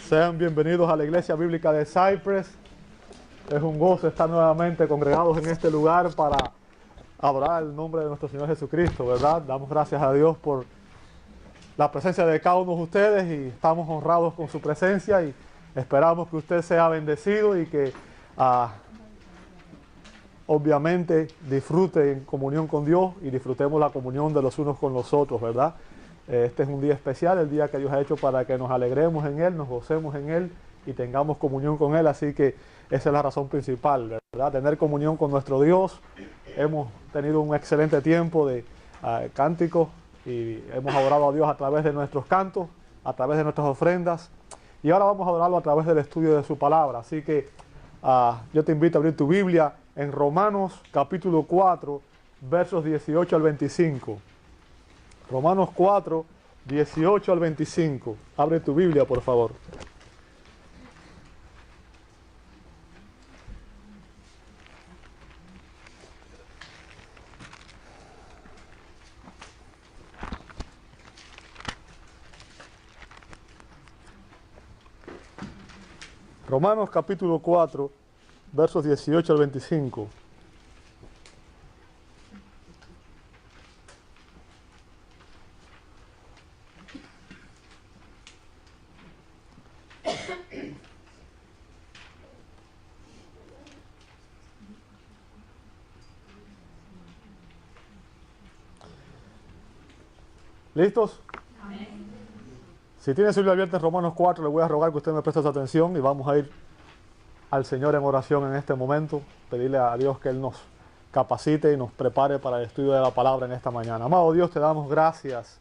Sean bienvenidos a la Iglesia Bíblica de Cypress. Es un gozo estar nuevamente congregados en este lugar para adorar el nombre de nuestro Señor Jesucristo, ¿verdad? Damos gracias a Dios por la presencia de cada uno de ustedes y estamos honrados con su presencia y esperamos que usted sea bendecido y que obviamente disfrute en comunión con Dios y disfrutemos la comunión de los unos con los otros, ¿verdad? Este es un día especial, el día que Dios ha hecho para que nos alegremos en Él, nos gocemos en Él y tengamos comunión con Él, así que esa es la razón principal, ¿verdad? Tener comunión con nuestro Dios. Hemos tenido un excelente tiempo de cánticos y hemos adorado a Dios a través de nuestros cantos, a través de nuestras ofrendas y ahora vamos a adorarlo a través del estudio de su palabra, así que yo te invito a abrir tu Biblia en Romanos capítulo 4, versos 18 al 25. Romanos 4, 18 al 25. Abre tu Biblia, por favor. Romanos capítulo 4, versos 18 al 25. ¿Listos? Amén. Si tiene su Biblia abierta en Romanos 4, le voy a rogar que usted me preste su atención y vamos a ir al Señor en oración en este momento, pedirle a Dios que Él nos capacite y nos prepare para el estudio de la palabra en esta mañana. Amado Dios, te damos gracias.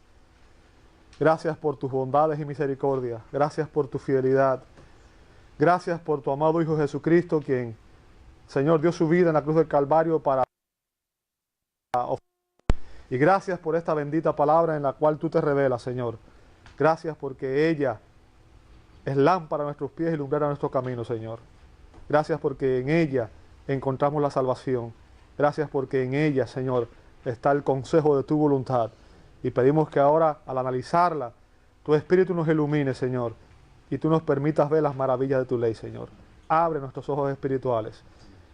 Gracias por tus bondades y misericordia. Gracias por tu fidelidad. Gracias por tu amado Hijo Jesucristo, quien, Señor, dio su vida en la cruz del Calvario para... Y gracias por esta bendita palabra en la cual tú te revelas, Señor. Gracias porque ella es lámpara a nuestros pies y lumbrera a nuestro camino, Señor. Gracias porque en ella encontramos la salvación. Gracias porque en ella, Señor, está el consejo de tu voluntad. Y pedimos que ahora, al analizarla, tu Espíritu nos ilumine, Señor, y tú nos permitas ver las maravillas de tu ley, Señor. Abre nuestros ojos espirituales.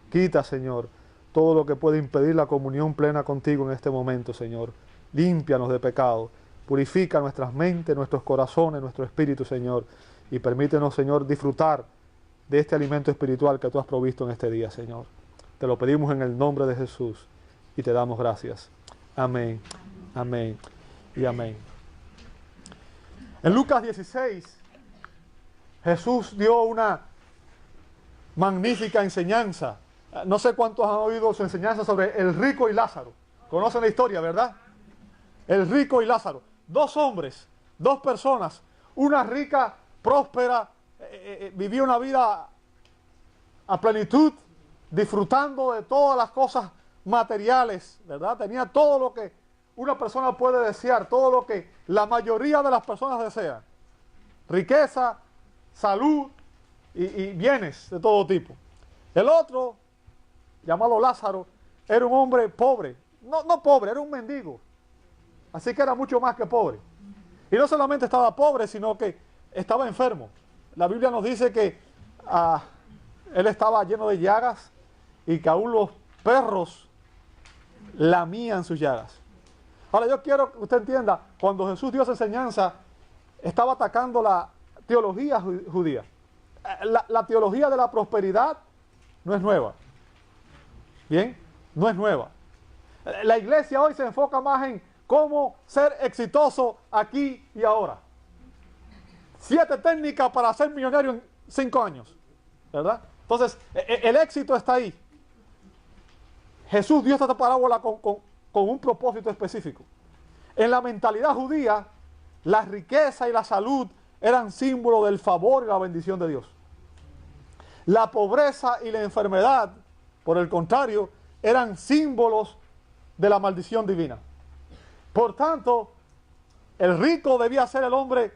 Quita, Señor, todo lo que puede impedir la comunión plena contigo en este momento, Señor. Límpianos de pecado. Purifica nuestras mentes, nuestros corazones, nuestro espíritu, Señor. Y permítenos, Señor, disfrutar de este alimento espiritual que tú has provisto en este día, Señor. Te lo pedimos en el nombre de Jesús y te damos gracias. Amén, amén y amén. En Lucas 16, Jesús dio una magnífica enseñanza. No sé cuántos han oído su enseñanza sobre el rico y Lázaro. Conocen la historia, ¿verdad? El rico y Lázaro. Dos hombres, dos personas. Una rica, próspera, vivía una vida a plenitud, disfrutando de todas las cosas materiales, ¿verdad? Tenía todo lo que una persona puede desear, todo lo que la mayoría de las personas desean. Riqueza, salud y bienes de todo tipo. El otro, llamado Lázaro, era un hombre pobre. No pobre, era un mendigo. Así que era mucho más que pobre. Y no solamente estaba pobre, sino que estaba enfermo. La Biblia nos dice que él estaba lleno de llagas y que aún los perros lamían sus llagas. Ahora yo quiero que usted entienda, cuando Jesús dio esa enseñanza, estaba atacando la teología judía. La teología de la prosperidad no es nueva. Bien, no es nueva. La iglesia hoy se enfoca más en cómo ser exitoso aquí y ahora. 7 técnicas para ser millonario en 5 años, ¿verdad? Entonces, el éxito está ahí. Jesús dio esta parábola con un propósito específico. En la mentalidad judía, la riqueza y la salud eran símbolo del favor y la bendición de Dios. La pobreza y la enfermedad, por el contrario, eran símbolos de la maldición divina. Por tanto, el rico debía ser el hombre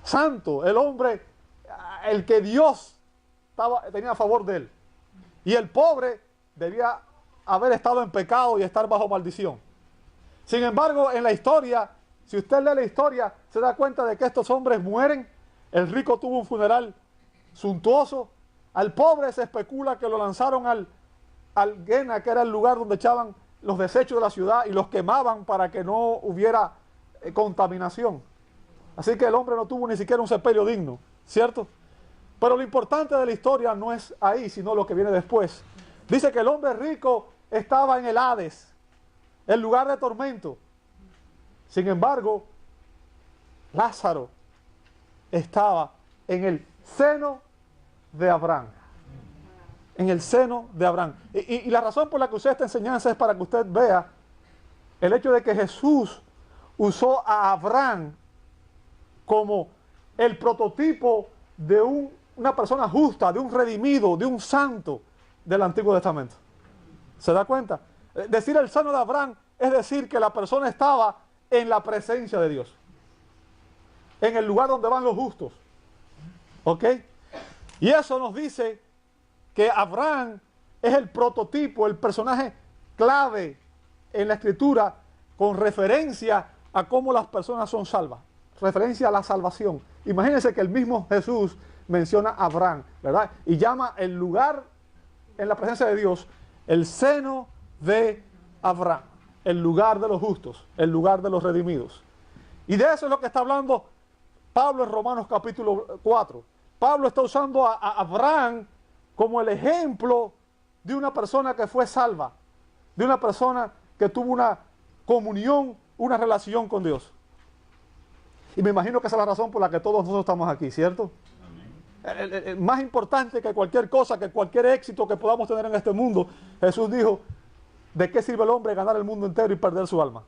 santo, el hombre, el que Dios tenía a favor de él. Y el pobre debía haber estado en pecado y estar bajo maldición. Sin embargo, en la historia, si usted lee la historia, se da cuenta de que estos hombres mueren El rico tuvo un funeral suntuoso. Al pobre se especula que lo lanzaron al Guena, que era el lugar donde echaban los desechos de la ciudad y los quemaban para que no hubiera contaminación. Así que el hombre no tuvo ni siquiera un sepelio digno, ¿cierto? Pero lo importante de la historia no es ahí, sino lo que viene después. Dice que el hombre rico estaba en el Hades, el lugar de tormento. Sin embargo, Lázaro estaba en el seno de Abraham. En el seno de Abraham. Y la razón por la que usé esta enseñanza es para que usted vea el hecho de que Jesús usó a Abraham como el prototipo de una persona justa, de un redimido, de un santo del Antiguo Testamento. ¿Se da cuenta? Decir el seno de Abraham es decir que la persona estaba en la presencia de Dios, en el lugar donde van los justos. ¿Ok? Y eso nos dice que Abraham es el prototipo, el personaje clave en la Escritura con referencia a cómo las personas son salvas, referencia a la salvación. Imagínense que el mismo Jesús menciona a Abraham, ¿verdad? Y llama el lugar en la presencia de Dios el seno de Abraham, el lugar de los justos, el lugar de los redimidos. Y de eso es lo que está hablando Pablo en Romanos capítulo 4. Pablo está usando a Abraham como el ejemplo de una persona que fue salva, de una persona que tuvo una comunión, una relación con Dios. Y me imagino que esa es la razón por la que todos nosotros estamos aquí, ¿cierto? Más importante que cualquier cosa, que cualquier éxito que podamos tener en este mundo, Jesús dijo, ¿de qué sirve el hombre ganar el mundo entero y perder su alma?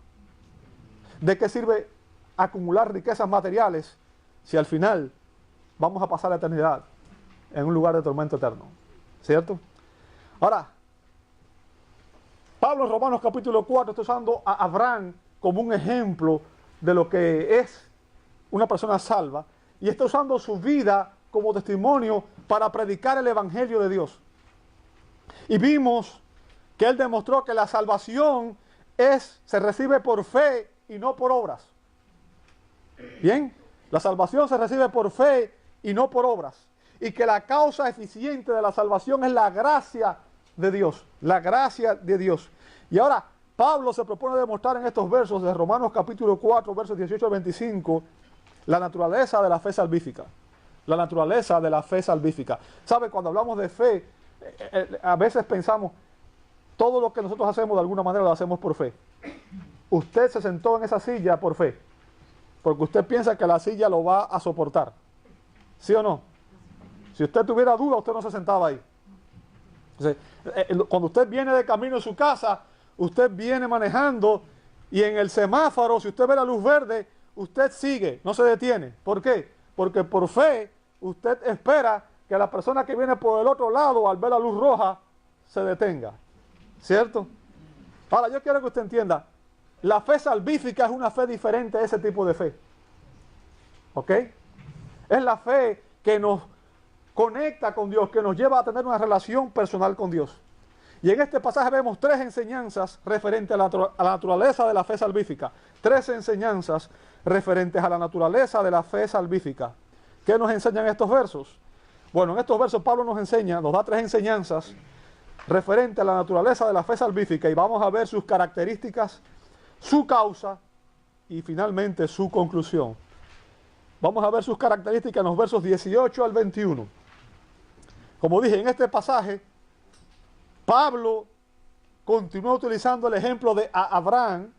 ¿De qué sirve acumular riquezas materiales si al final vamos a pasar la eternidad en un lugar de tormento eterno? ¿Cierto? Ahora, Pablo en Romanos capítulo 4 está usando a Abraham como un ejemplo de lo que es una persona salva y está usando su vida como testimonio para predicar el evangelio de Dios. Y vimos que él demostró que la salvación se recibe por fe y no por obras. Bien, la salvación se recibe por fe y no por obras. Y que la causa eficiente de la salvación es la gracia de Dios. La gracia de Dios. Y ahora, Pablo se propone demostrar en estos versos de Romanos capítulo 4, versos 18 al 25, la naturaleza de la fe salvífica. La naturaleza de la fe salvífica. ¿Sabe? Cuando hablamos de fe, a veces pensamos, todo lo que nosotros hacemos de alguna manera lo hacemos por fe. Usted se sentó en esa silla por fe, porque usted piensa que la silla lo va a soportar. ¿Sí o no? Si usted tuviera duda, usted no se sentaba ahí. Entonces, cuando usted viene de camino a su casa, usted viene manejando y en el semáforo, si usted ve la luz verde, usted sigue, no se detiene. ¿Por qué? Porque por fe usted espera que la persona que viene por el otro lado, al ver la luz roja, se detenga. ¿Cierto? Ahora, yo quiero que usted entienda, la fe salvífica es una fe diferente a ese tipo de fe. ¿Ok? Es la fe que nos conecta con Dios, que nos lleva a tener una relación personal con Dios. Y en este pasaje vemos tres enseñanzas referentes a la naturaleza de la fe salvífica. Tres enseñanzas referentes a la naturaleza de la fe salvífica. ¿Qué nos enseñan estos versos? Bueno, en estos versos Pablo nos da tres enseñanzas referentes a la naturaleza de la fe salvífica y vamos a ver sus características, su causa y finalmente su conclusión. Vamos a ver sus características en los versos 18 al 21. Como dije, en este pasaje, Pablo continúa utilizando el ejemplo de Abraham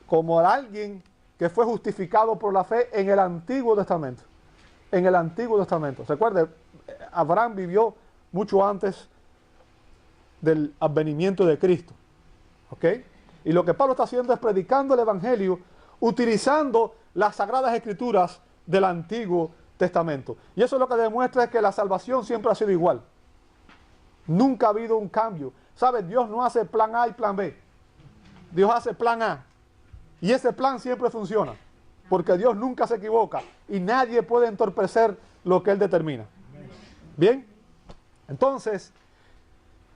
como alguien que fue justificado por la fe en el Antiguo Testamento. En el Antiguo Testamento. Recuerde, Abraham vivió mucho antes del advenimiento de Cristo. ¿Ok? Y lo que Pablo está haciendo es predicando el Evangelio utilizando las Sagradas Escrituras del Antiguo Testamento. Y eso lo que demuestra es que la salvación siempre ha sido igual. Nunca ha habido un cambio. ¿Sabes? Dios no hace plan A y plan B. Dios hace plan A. Y ese plan siempre funciona. Porque Dios nunca se equivoca. Y nadie puede entorpecer lo que Él determina. ¿Bien? Entonces,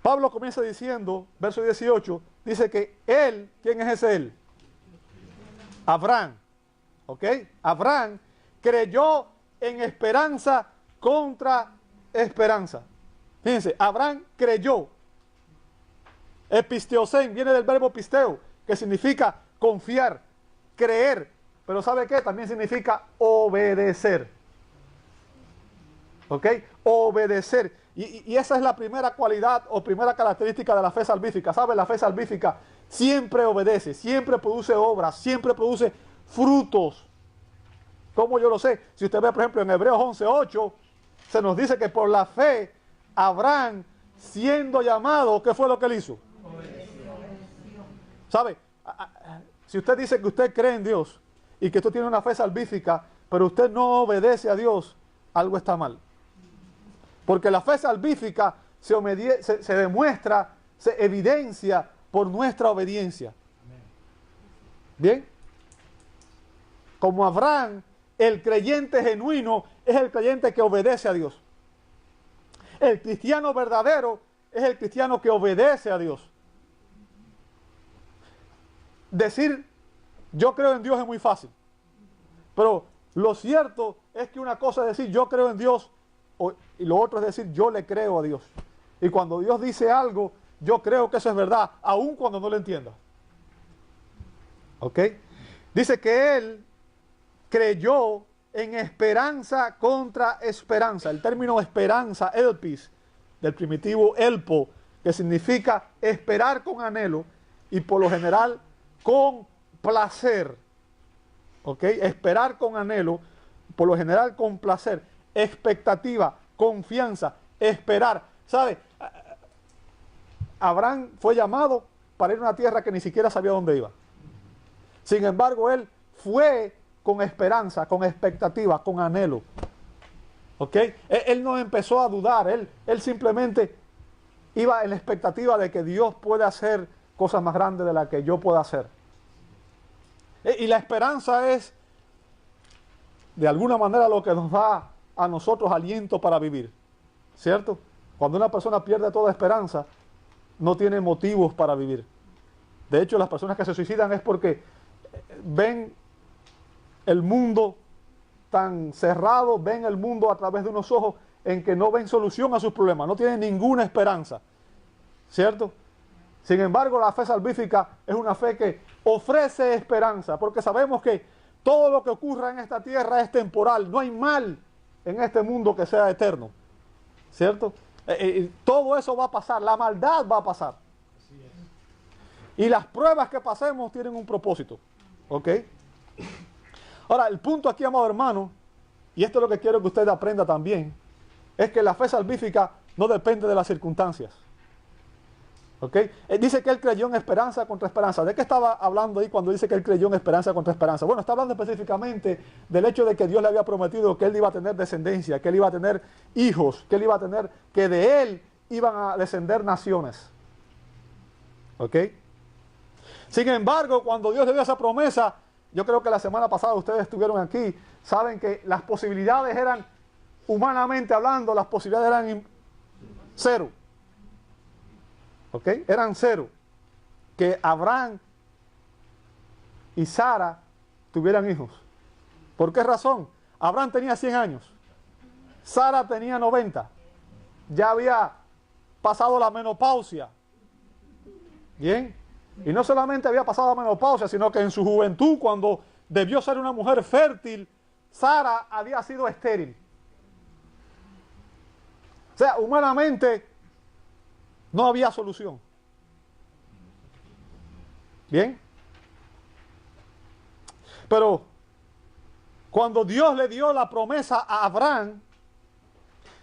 Pablo comienza diciendo, verso 18, dice que Él, ¿quién es ese Él? Abraham. ¿Ok? Abraham, que creyó en esperanza contra esperanza. Fíjense, Abraham creyó. Episteosen viene del verbo pisteo, que significa confiar, creer. Pero ¿sabe qué? También significa obedecer. ¿Ok? Obedecer. Y esa es la primera cualidad o primera característica de la fe salvífica. ¿Sabe? La fe salvífica siempre obedece, siempre produce obras, siempre produce frutos. ¿Cómo yo lo sé? Si usted ve, por ejemplo, en Hebreos 11:8, se nos dice que por la fe, Abraham, siendo llamado, ¿qué fue lo que él hizo? ¿Sabe? Si usted dice que usted cree en Dios y que usted tiene una fe salvífica, pero usted no obedece a Dios, algo está mal. Porque la fe salvífica se demuestra, se evidencia por nuestra obediencia. ¿Bien? Como Abraham, el creyente genuino es el creyente que obedece a Dios. El cristiano verdadero es el cristiano que obedece a Dios. Decir yo creo en Dios es muy fácil, pero lo cierto es que una cosa es decir yo creo en Dios y lo otro es decir yo le creo a Dios. Y cuando Dios dice algo, yo creo que eso es verdad, aun cuando no lo entienda. ¿Ok? Dice que él creyó en esperanza contra esperanza. El término esperanza, elpis, del primitivo elpo, que significa esperar con anhelo y por lo general con placer. ¿Ok? Esperar con anhelo, por lo general con placer. Expectativa, confianza, esperar. ¿Sabe? Abraham fue llamado para ir a una tierra que ni siquiera sabía dónde iba. Sin embargo, él fue con esperanza, con expectativa, con anhelo. ¿Ok? Él no empezó a dudar, él simplemente iba en la expectativa de que Dios puede hacer cosas más grandes de las que yo pueda hacer. Y la esperanza es, de alguna manera, lo que nos da a nosotros aliento para vivir. ¿Cierto? Cuando una persona pierde toda esperanza, no tiene motivos para vivir. De hecho, las personas que se suicidan es porque ven el mundo tan cerrado, ven el mundo a través de unos ojos en que no ven solución a sus problemas, no tienen ninguna esperanza, ¿cierto? Sin embargo, la fe salvífica es una fe que ofrece esperanza, porque sabemos que todo lo que ocurra en esta tierra es temporal, no hay mal en este mundo que sea eterno, ¿cierto? Todo eso va a pasar, la maldad va a pasar. Y las pruebas que pasemos tienen un propósito, ¿ok? Ahora, el punto aquí, amado hermano, y esto es lo que quiero que usted aprenda también, es que la fe salvífica no depende de las circunstancias. ¿Ok? Dice que él creyó en esperanza contra esperanza. ¿De qué estaba hablando ahí cuando dice que él creyó en esperanza contra esperanza? Bueno, está hablando específicamente del hecho de que Dios le había prometido que él iba a tener descendencia, que él iba a tener hijos, que él iba a tener, que de él iban a descender naciones. ¿Ok? Sin embargo, cuando Dios le dio esa promesa, yo creo que la semana pasada ustedes estuvieron aquí, saben que las posibilidades eran, humanamente hablando, las posibilidades eran cero. ¿Ok? Eran cero. Que Abraham y Sara tuvieran hijos. ¿Por qué razón? Abraham tenía 100 años. Sara tenía 90. Ya había pasado la menopausia. ¿Bien? Y no solamente había pasado la menopausia, sino que en su juventud, cuando debió ser una mujer fértil, Sara había sido estéril. O sea, humanamente no había solución. ¿Bien? Pero cuando Dios le dio la promesa a Abraham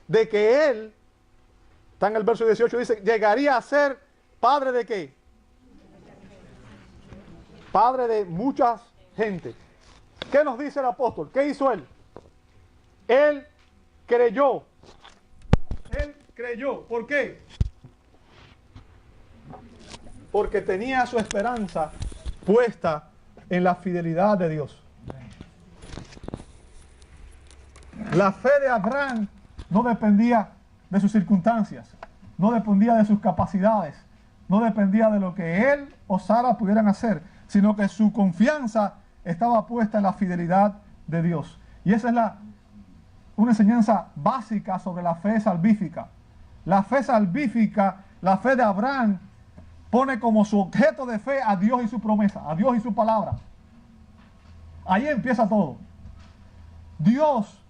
de que él, está en el verso 18, dice, llegaría a ser padre de ¿qué? Padre de muchas gente. ¿Qué nos dice el apóstol? ¿Qué hizo él? Él creyó. Él creyó. ¿Por qué? Porque tenía su esperanza puesta en la fidelidad de Dios. La fe de Abraham no dependía de sus circunstancias, no dependía de sus capacidades, no dependía de lo que él o Sara pudieran hacer, sino que su confianza estaba puesta en la fidelidad de Dios. Y esa es una enseñanza básica sobre la fe salvífica. La fe salvífica, la fe de Abraham, pone como su objeto de fe a Dios y su promesa, a Dios y su palabra. Ahí empieza todo. Dios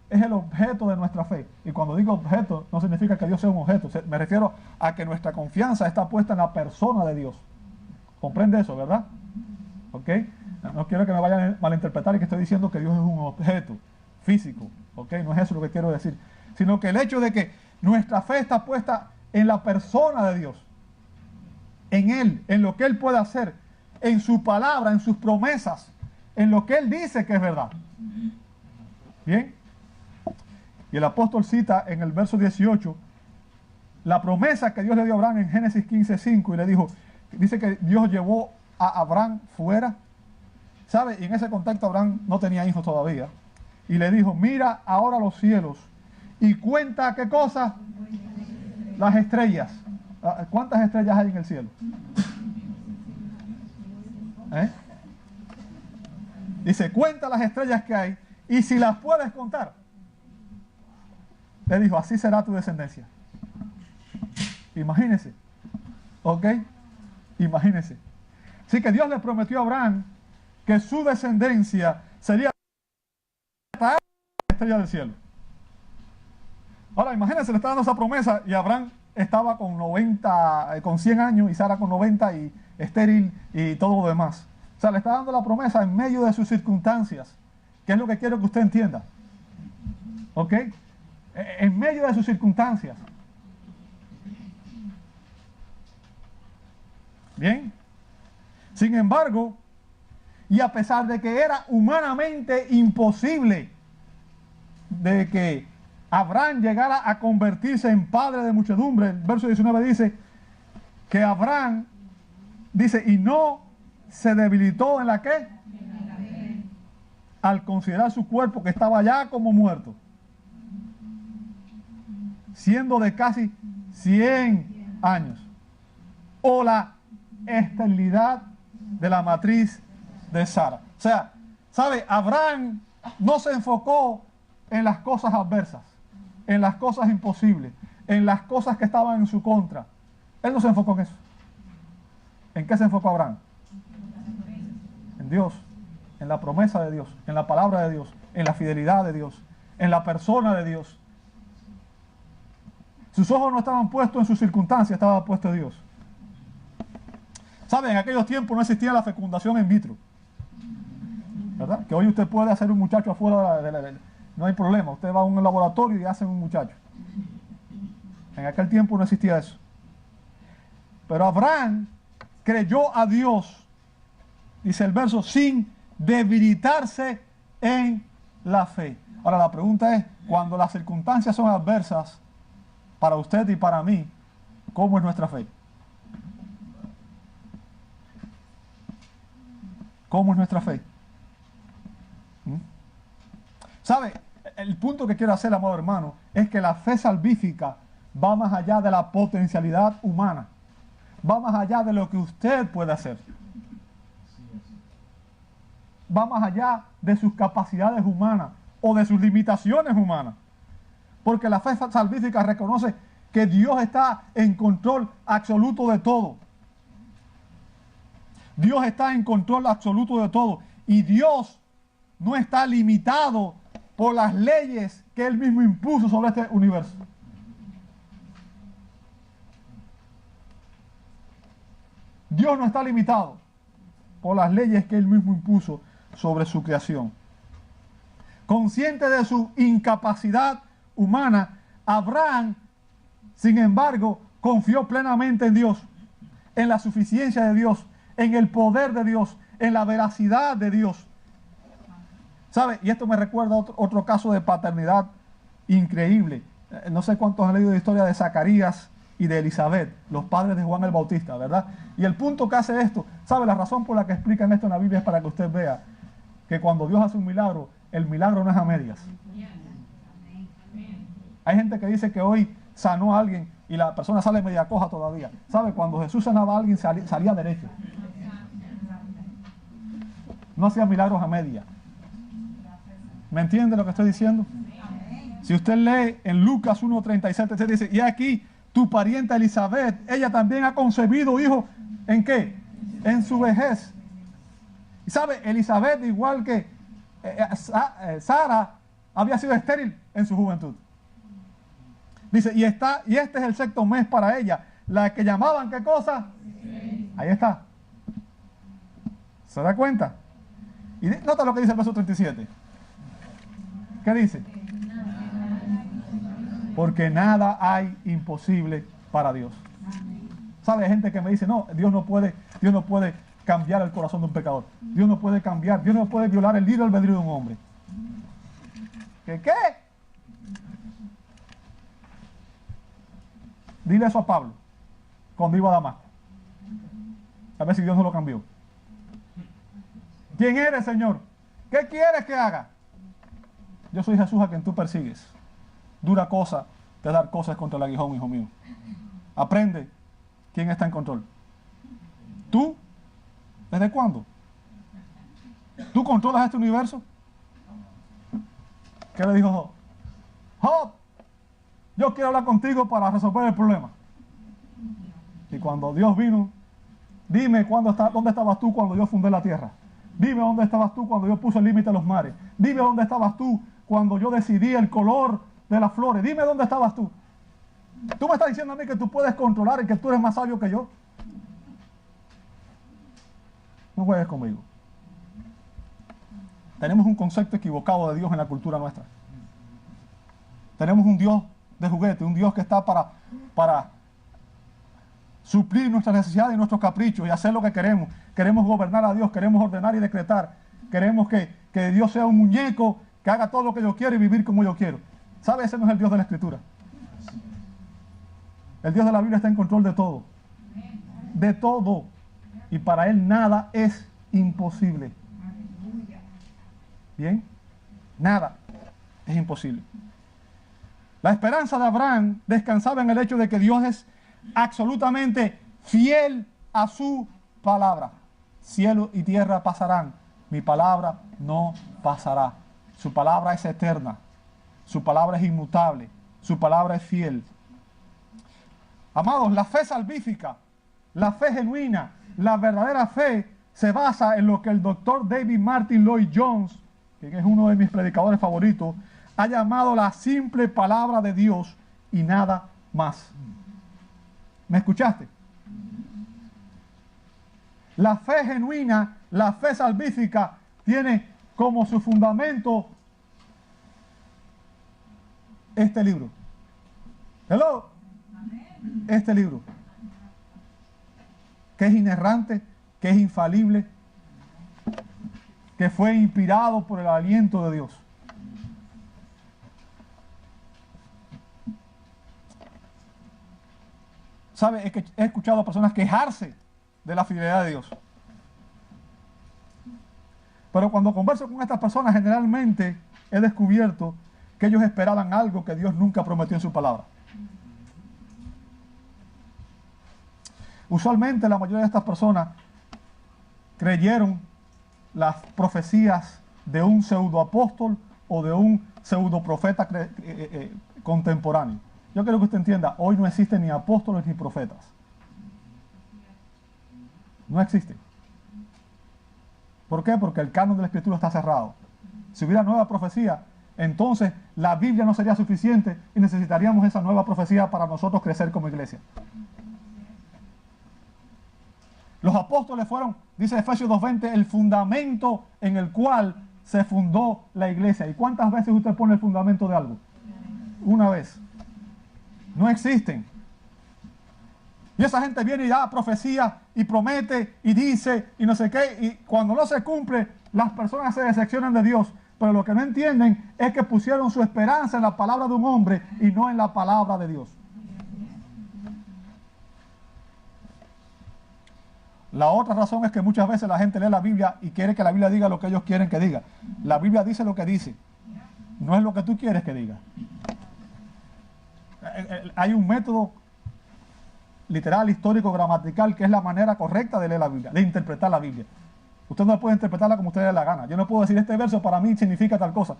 es el objeto de nuestra fe. Y cuando digo objeto, no significa que Dios sea un objeto. Me refiero a que nuestra confianza está puesta en la persona de Dios. ¿Comprende eso, verdad? ¿Ok? No quiero que me vayan a malinterpretar y que estoy diciendo que Dios es un objeto físico. ¿Ok? No es eso lo que quiero decir. Sino que el hecho de que nuestra fe está puesta en la persona de Dios. En Él, en lo que Él puede hacer, en su palabra, en sus promesas, en lo que Él dice que es verdad. ¿Bien? Y el apóstol cita en el verso 18 la promesa que Dios le dio a Abraham en Génesis 15:5 y le dijo, dice que Dios llevó a Abraham fuera, ¿sabe? Y en ese contexto Abraham no tenía hijos todavía. Y le dijo, mira ahora los cielos y cuenta qué cosas, las estrellas. ¿Cuántas estrellas hay en el cielo? Dice, cuenta las estrellas que hay y si las puedes contar. Le dijo, así será tu descendencia. Imagínese. ¿Ok? Imagínese. Así que Dios le prometió a Abraham que su descendencia sería la estrella del cielo. Ahora, imagínense, le está dando esa promesa y Abraham estaba con 100 años y Sara con 90 y estéril y todo lo demás. O sea, le está dando la promesa en medio de sus circunstancias, que es lo que quiero que usted entienda. ¿Ok? En medio de sus circunstancias. Bien. Sin embargo, y a pesar de que era humanamente imposible de que Abraham llegara a convertirse en padre de muchedumbre, el verso 19 dice que Abraham, dice, y no se debilitó en la ¿qué? Al considerar su cuerpo que estaba ya como muerto, siendo de casi 100 años, o la esterilidad de la matriz de Sara. O sea, ¿sabe? Abraham no se enfocó en las cosas adversas, en las cosas imposibles, en las cosas que estaban en su contra. Él no se enfocó en eso. ¿En qué se enfocó Abraham? En Dios, en la promesa de Dios, en la palabra de Dios, en la fidelidad de Dios, en la persona de Dios. Sus ojos no estaban puestos en sus circunstancias, estaba puesto en Dios. ¿Saben? En aquellos tiempos no existía la fecundación in vitro, ¿verdad? Que hoy usted puede hacer un muchacho afuera no hay problema, usted va a un laboratorio y hace un muchacho. En aquel tiempo no existía eso. Pero Abraham creyó a Dios, dice el verso, sin debilitarse en la fe. Ahora la pregunta es, cuando las circunstancias son adversas para usted y para mí, ¿cómo es nuestra fe? ¿Cómo es nuestra fe? ¿Sabe? El punto que quiero hacer, amado hermano, es que la fe salvífica va más allá de la potencialidad humana. Va más allá de lo que usted puede hacer. Va más allá de sus capacidades humanas o de sus limitaciones humanas. Porque la fe salvífica reconoce que Dios está en control absoluto de todo. Dios está en control absoluto de todo. Y Dios no está limitado por las leyes que Él mismo impuso sobre este universo. Dios no está limitado por las leyes que Él mismo impuso sobre su creación. Consciente de su incapacidad humana, Abraham, sin embargo, confió plenamente en Dios, en la suficiencia de Dios, en el poder de Dios, en la veracidad de Dios. ¿Sabe? Y esto me recuerda otro caso de paternidad increíble. No sé cuántos han leído la historia de Zacarías y de Elizabeth, los padres de Juan el Bautista, ¿verdad? Y el punto que hace esto, ¿sabe? La razón por la que explican esto en la Biblia es para que usted vea que cuando Dios hace un milagro, el milagro no es a medias. Hay gente que dice que hoy sanó a alguien y la persona sale media coja todavía. ¿Sabe? Cuando Jesús sanaba a alguien salía derecho. No hacía milagros a media. ¿Me entiende lo que estoy diciendo? Si usted lee en Lucas 1:37, se dice, y aquí tu parienta Elizabeth, ella también ha concebido hijo, ¿en qué? En su vejez. Y sabe, Elizabeth, igual que Sara, había sido estéril en su juventud. Dice, y este es el sexto mes para ella, la que llamaban, ¿qué cosa? Ahí está. ¿Se da cuenta? Y nota lo que dice el verso 37. ¿Qué dice? Porque nada hay imposible para Dios. ¿Sabe? Hay gente que me dice, no, Dios no puede cambiar el corazón de un pecador. Dios no puede cambiar, Dios no puede violar el libre albedrío de un hombre. ¿Qué? Dile eso a Pablo cuando iba a Damasco. A ver si Dios no lo cambió. ¿Quién eres, Señor? ¿Qué quieres que haga? Yo soy Jesús a quien tú persigues. Dura cosa de dar cosas contra el aguijón, hijo mío. Aprende quién está en control. ¿Tú? ¿Desde cuándo? ¿Tú controlas este universo? ¿Qué le dijo Job? Job, yo quiero hablar contigo para resolver el problema. Y cuando Dios vino, dime dónde estabas tú cuando yo fundé la tierra. Dime dónde estabas tú cuando yo puse el límite a los mares. Dime dónde estabas tú cuando yo decidí el color de las flores. Dime dónde estabas tú. Tú me estás diciendo a mí que tú puedes controlar y que tú eres más sabio que yo. No juegues conmigo. Tenemos un concepto equivocado de Dios en la cultura nuestra. Tenemos un Dios de juguete, un Dios que está para suplir nuestras necesidades y nuestros caprichos y hacer lo que queremos. Queremos gobernar a Dios, queremos ordenar y decretar. Queremos que Dios sea un muñeco que haga todo lo que yo quiero y vivir como yo quiero. ¿Sabe? Ese no es el Dios de la Escritura. El Dios de la Biblia está en control de todo. De todo. Y para Él nada es imposible. ¿Bien? Nada es imposible. La esperanza de Abraham descansaba en el hecho de que Dios es absolutamente fiel a su palabra. Cielo y tierra pasarán, mi palabra no pasará. Su palabra es eterna, su palabra es inmutable, su palabra es fiel. Amados, la fe salvífica, la fe genuina, la verdadera fe se basa en lo que el doctor David Martin Lloyd Jones, que es uno de mis predicadores favoritos, ha llamado la simple palabra de Dios y nada más. ¿Me escuchaste? La fe genuina, la fe salvífica, tiene como su fundamento este libro. Hello. Este libro. Que es inerrante, que es infalible, que fue inspirado por el aliento de Dios. ¿Sabe? Es que he escuchado a personas quejarse de la fidelidad de Dios. Pero cuando converso con estas personas, generalmente he descubierto que ellos esperaban algo que Dios nunca prometió en su palabra. Usualmente la mayoría de estas personas creyeron las profecías de un pseudoapóstol o de un pseudoprofeta contemporáneo. Yo quiero que usted entienda, hoy no existen ni apóstoles ni profetas. No existen. ¿Por qué? Porque el canon de la Escritura está cerrado. Si hubiera nueva profecía, entonces la Biblia no sería suficiente y necesitaríamos esa nueva profecía para nosotros crecer como iglesia. Los apóstoles fueron, dice Efesios 2:20, el fundamento en el cual se fundó la iglesia. ¿Y cuántas veces usted pone el fundamento de algo? Una vez. No existen. Y esa gente viene y da profecía y promete y dice y no sé qué. Y cuando no se cumple, las personas se decepcionan de Dios. Pero lo que no entienden es que pusieron su esperanza en la palabra de un hombre y no en la palabra de Dios. La otra razón es que muchas veces la gente lee la Biblia y quiere que la Biblia diga lo que ellos quieren que diga. La Biblia dice lo que dice. No es lo que tú quieres que diga. Hay un método literal, histórico, gramatical, que es la manera correcta de leer la Biblia, de interpretar la Biblia. Usted no puede interpretarla como usted le dé la gana. Yo no puedo decir este verso para mí significa tal cosa.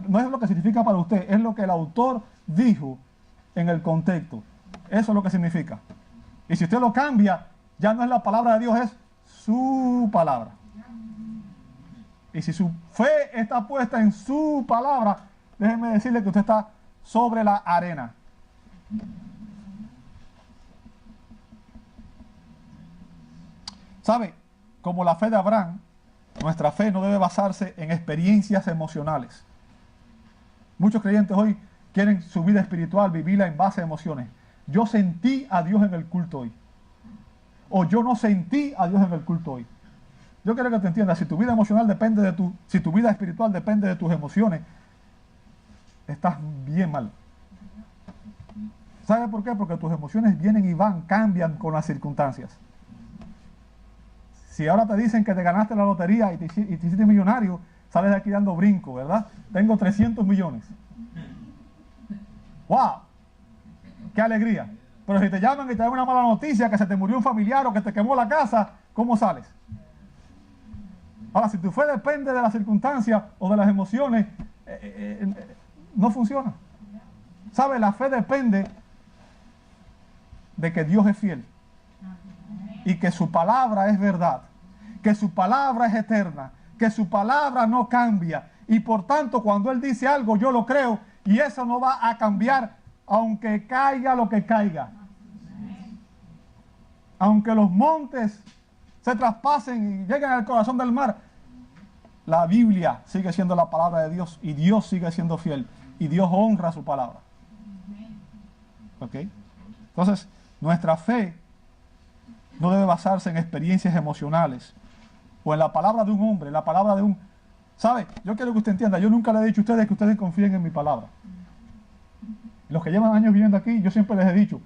No es lo que significa para usted, es lo que el autor dijo en el contexto. Eso es lo que significa. Y si usted lo cambia, ya no es la palabra de Dios, es su palabra. Y si su fe está puesta en su palabra, déjeme decirle que usted está sobre la arena. ¿Sabe? Como la fe de Abraham, nuestra fe no debe basarse en experiencias emocionales. Muchos creyentes hoy quieren su vida espiritual vivirla en base a emociones. Yo sentí a Dios en el culto hoy. O yo no sentí a Dios en el culto hoy. Yo quiero que te entiendas, si tu vida emocional depende de si tu vida espiritual depende de tus emociones, estás bien mal. ¿Sabe por qué? Porque tus emociones vienen y van, cambian con las circunstancias. Si ahora te dicen que te ganaste la lotería y te hiciste millonario, sales de aquí dando brinco, ¿verdad? Tengo 300 millones. ¡Wow! ¡Qué alegría! Pero si te llaman y te dan una mala noticia, que se te murió un familiar o que te quemó la casa, ¿cómo sales? Ahora, si tu fe depende de las circunstancias o de las emociones, no funciona. ¿Sabe? La fe depende de que Dios es fiel y que su palabra es verdad, que su palabra es eterna, que su palabra no cambia, y por tanto cuando Él dice algo yo lo creo y eso no va a cambiar aunque caiga lo que caiga, aunque los montes se traspasen y lleguen al corazón del mar. La Biblia sigue siendo la palabra de Dios y Dios sigue siendo fiel y Dios honra su palabra. ¿Ok? Entonces, nuestra fe no debe basarse en experiencias emocionales o en la palabra de un hombre, la palabra de un... ¿Sabe? Yo quiero que usted entienda, yo nunca le he dicho a ustedes que ustedes confíen en mi palabra. Los que llevan años viviendo aquí, yo siempre les he dicho,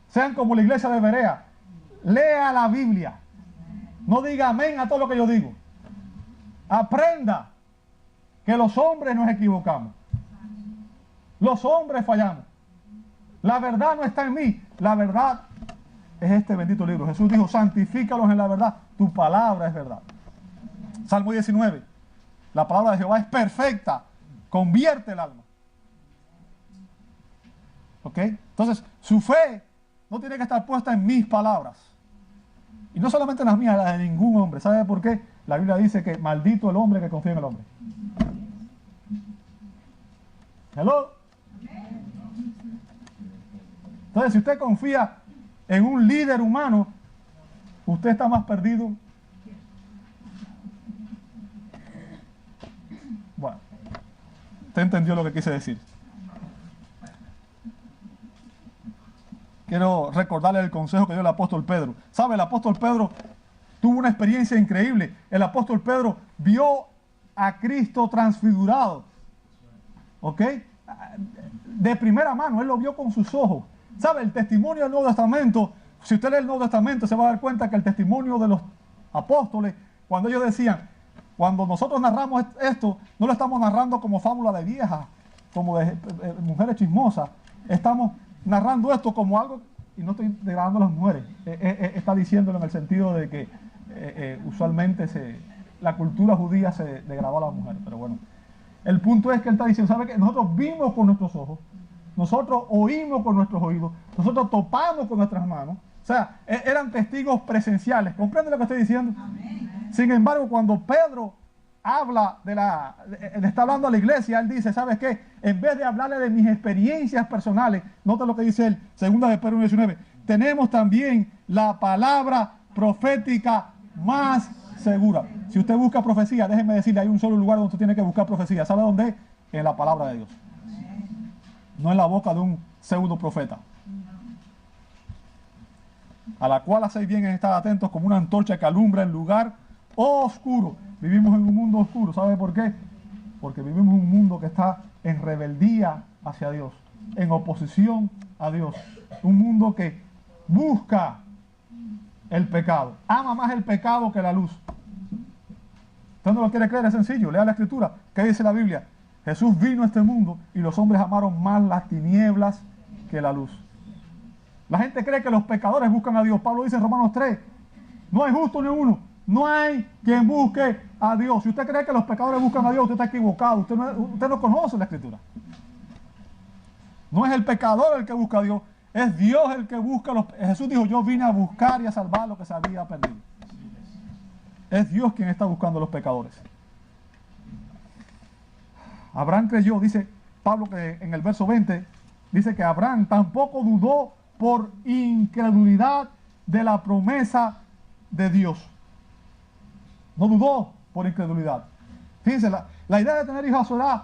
sean como la iglesia de Berea, lea la Biblia, no diga amén a todo lo que yo digo. Aprenda que los hombres nos equivocamos, los hombres fallamos. La verdad no está en mí, la verdad es este bendito libro. Jesús dijo, santifícalos en la verdad, tu palabra es verdad. Salmo 19, la palabra de Jehová es perfecta, convierte el alma. ¿Ok? Entonces, su fe no tiene que estar puesta en mis palabras. Y no solamente en las mías, las de ningún hombre. ¿Sabe por qué? La Biblia dice que maldito el hombre que confía en el hombre. ¿Hello? Entonces, si usted confía en un líder humano, usted está más perdido. Bueno, usted entendió lo que quise decir. Quiero recordarle el consejo que dio el apóstol Pedro. ¿Sabe? El apóstol Pedro tuvo una experiencia increíble. El apóstol Pedro vio a Cristo transfigurado. ¿Ok? De primera mano, él lo vio con sus ojos. ¿Sabe? El testimonio del Nuevo Testamento, si usted lee el Nuevo Testamento, se va a dar cuenta que el testimonio de los apóstoles, cuando ellos decían, cuando nosotros narramos esto, no lo estamos narrando como fábula de viejas, como de mujeres chismosas. Estamos narrando esto como algo, y no estoy degradando a las mujeres, está diciéndolo en el sentido de que usualmente la cultura judía se degradó a las mujeres, pero bueno, el punto es que él está diciendo, ¿sabe qué? Nosotros vimos con nuestros ojos, nosotros oímos con nuestros oídos, nosotros topamos con nuestras manos, o sea, eran testigos presenciales. ¿Comprende lo que estoy diciendo? Amén. Sin embargo, cuando Pedro habla le está hablando a la iglesia, él dice, ¿sabes qué? En vez de hablarle de mis experiencias personales, nota lo que dice él, segunda de Pedro 19, tenemos también la palabra profética más segura. Si usted busca profecía, déjeme decirle, hay un solo lugar donde usted tiene que buscar profecía. ¿Sabe dónde es? En la palabra de Dios. No en la boca de un pseudo profeta. A la cual hacéis bien en estar atentos como una antorcha que alumbra el lugar oscuro. Vivimos en un mundo oscuro. ¿Sabe por qué? Porque vivimos en un mundo que está en rebeldía hacia Dios, en oposición a Dios. Un mundo que busca el pecado, ama más el pecado que la luz. ¿Usted no lo quiere creer? Es sencillo, lea la escritura. ¿Qué dice la Biblia? Jesús vino a este mundo y los hombres amaron más las tinieblas que la luz. La gente cree que los pecadores buscan a Dios. Pablo dice en Romanos 3, no hay justo ni uno, no hay quien busque a Dios. Si usted cree que los pecadores buscan a Dios, usted está equivocado. Usted no conoce la Escritura. No es el pecador el que busca a Dios, es Dios el que busca a los... Jesús dijo, yo vine a buscar y a salvar lo que se había perdido. Es Dios quien está buscando a los pecadores. Abraham creyó, dice Pablo que en el verso 20, dice que Abraham tampoco dudó por incredulidad de la promesa de Dios. No dudó por incredulidad. Fíjense, la idea de tener hijos a su edad.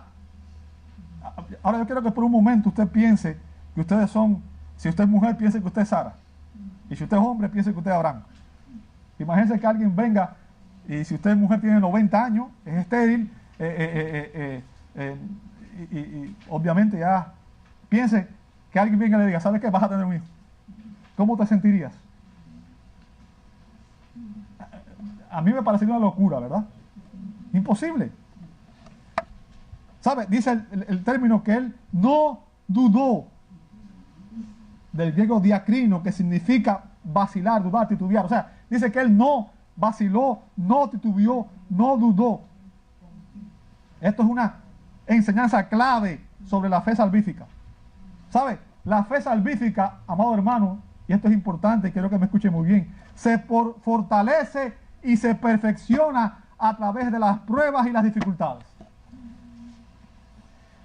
Ahora yo quiero que por un momento usted piense que ustedes son, si usted es mujer, piense que usted es Sara. Y si usted es hombre, piense que usted es Abraham. Imagínense que alguien venga y si usted es mujer, tiene 90 años, es estéril, y obviamente ya piense que alguien venga y le diga, ¿sabes qué? Vas a tener un hijo. ¿Cómo te sentirías? A mí me parecería una locura, ¿verdad? Imposible. ¿Sabe? Dice el término que él no dudó, del griego diacrino, que significa vacilar, dudar, titubear. O sea, dice que él no vaciló, no titubeó, no dudó. Esto es una enseñanza clave sobre la fe salvífica. ¿Sabe? La fe salvífica, amado hermano, y esto es importante, quiero que me escuche muy bien, se fortalece y se perfecciona a través de las pruebas y las dificultades.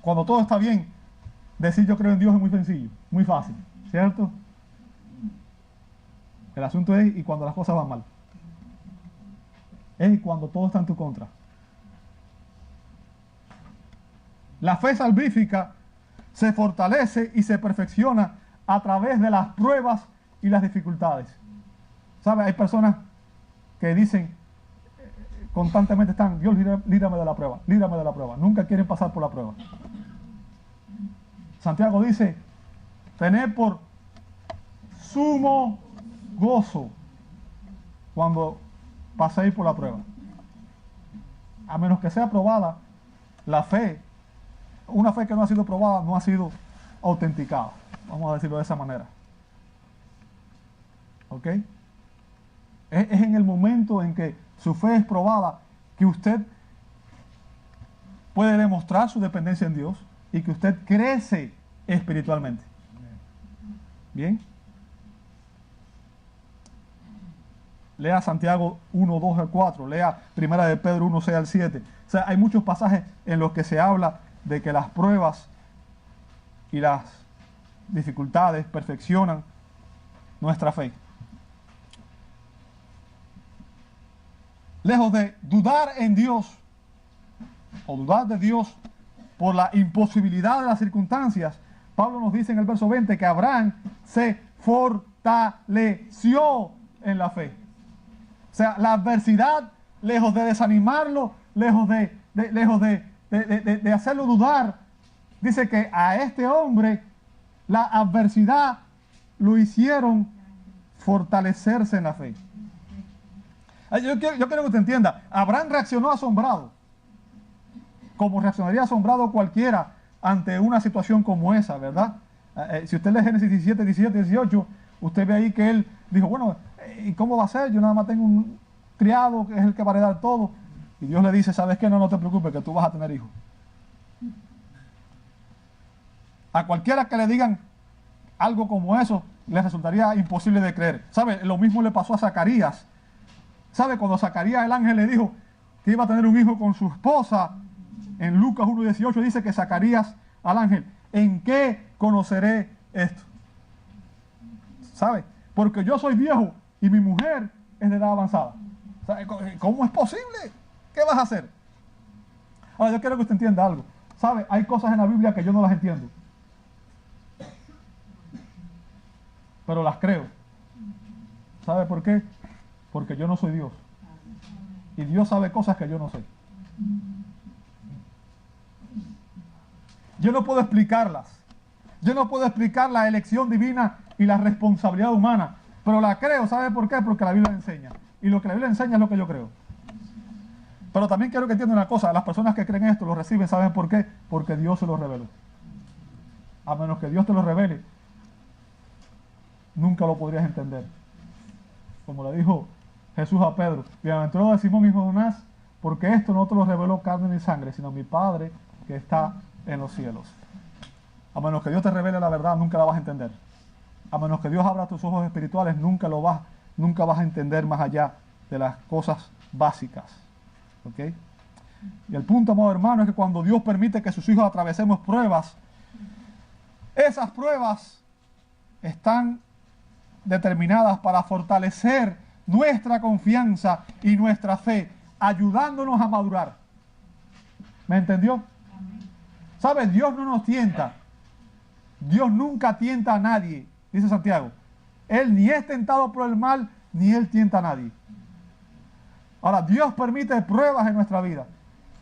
Cuando todo está bien, decir yo creo en Dios es muy sencillo, muy fácil, ¿cierto? El asunto es, y cuando las cosas van mal, es cuando todo está en tu contra. La fe salvífica se fortalece y se perfecciona a través de las pruebas y las dificultades. ¿Sabe? Hay personas que dicen constantemente están, Dios, líbrame de la prueba, líbrame de la prueba. Nunca quieren pasar por la prueba. Santiago dice, tened por sumo gozo cuando paséis por la prueba. A menos que sea probada, la fe, una fe que no ha sido probada, no ha sido autenticada. Vamos a decirlo de esa manera. ¿Ok? Es en el momento en que su fe es probada que usted puede demostrar su dependencia en Dios y que usted crece espiritualmente. ¿Bien? Lea Santiago 1, 2 al 4, lea Primera de Pedro 1, 6 al 7. O sea, hay muchos pasajes en los que se habla de que las pruebas y las dificultades perfeccionan nuestra fe. Lejos de dudar en Dios o dudar de Dios por la imposibilidad de las circunstancias, Pablo nos dice en el verso 20 que Abraham se fortaleció en la fe. O sea, la adversidad, lejos de desanimarlo, lejos de hacerlo dudar, dice que a este hombre la adversidad lo hicieron fortalecerse en la fe. Yo quiero que usted entienda, Abraham reaccionó asombrado, como reaccionaría asombrado cualquiera ante una situación como esa, ¿verdad? Si usted lee Génesis 17, 17, 18, usted ve ahí que él dijo, bueno, ¿y cómo va a ser? Yo nada más tengo un criado que es el que va a heredar todo. Y Dios le dice, ¿sabes qué? No te preocupes, que tú vas a tener hijos. A cualquiera que le digan algo como eso, le resultaría imposible de creer. ¿Sabe? Lo mismo le pasó a Zacarías. ¿Sabe? Cuando Zacarías, el ángel, le dijo que iba a tener un hijo con su esposa, en Lucas 1:18 dice que Zacarías al ángel, ¿en qué conoceré esto? ¿Sabe? Porque yo soy viejo y mi mujer es de edad avanzada. ¿Sabe? ¿Cómo es posible? ¿Qué vas a hacer? Ahora, yo quiero que usted entienda algo. ¿Sabe? Hay cosas en la Biblia que yo no las entiendo, pero las creo. ¿Sabe por qué? Porque yo no soy Dios. Y Dios sabe cosas que yo no sé. Yo no puedo explicarlas. Yo no puedo explicar la elección divina y la responsabilidad humana. Pero la creo. ¿Sabe por qué? Porque la Biblia enseña. Y lo que la Biblia enseña es lo que yo creo. Pero también quiero que entiendan una cosa. Las personas que creen esto lo reciben. ¿Saben por qué? Porque Dios se lo reveló. A menos que Dios te lo revele, nunca lo podrías entender. Como le dijo Jesús a Pedro: bienaventurado de Simón hijo de Jonás, porque esto no te lo reveló carne ni sangre, sino mi Padre que está en los cielos. A menos que Dios te revele la verdad, nunca la vas a entender. A menos que Dios abra tus ojos espirituales, nunca vas a entender más allá de las cosas básicas. ¿Ok? Y el punto, amado hermano, es que cuando Dios permite que sus hijos atravesemos pruebas, esas pruebas están determinadas para fortalecer nuestra confianza y nuestra fe, ayudándonos a madurar. ¿Me entendió? ¿Sabes? Dios no nos tienta. Dios nunca tienta a nadie, dice Santiago. Él ni es tentado por el mal, ni Él tienta a nadie. Ahora, Dios permite pruebas en nuestra vida.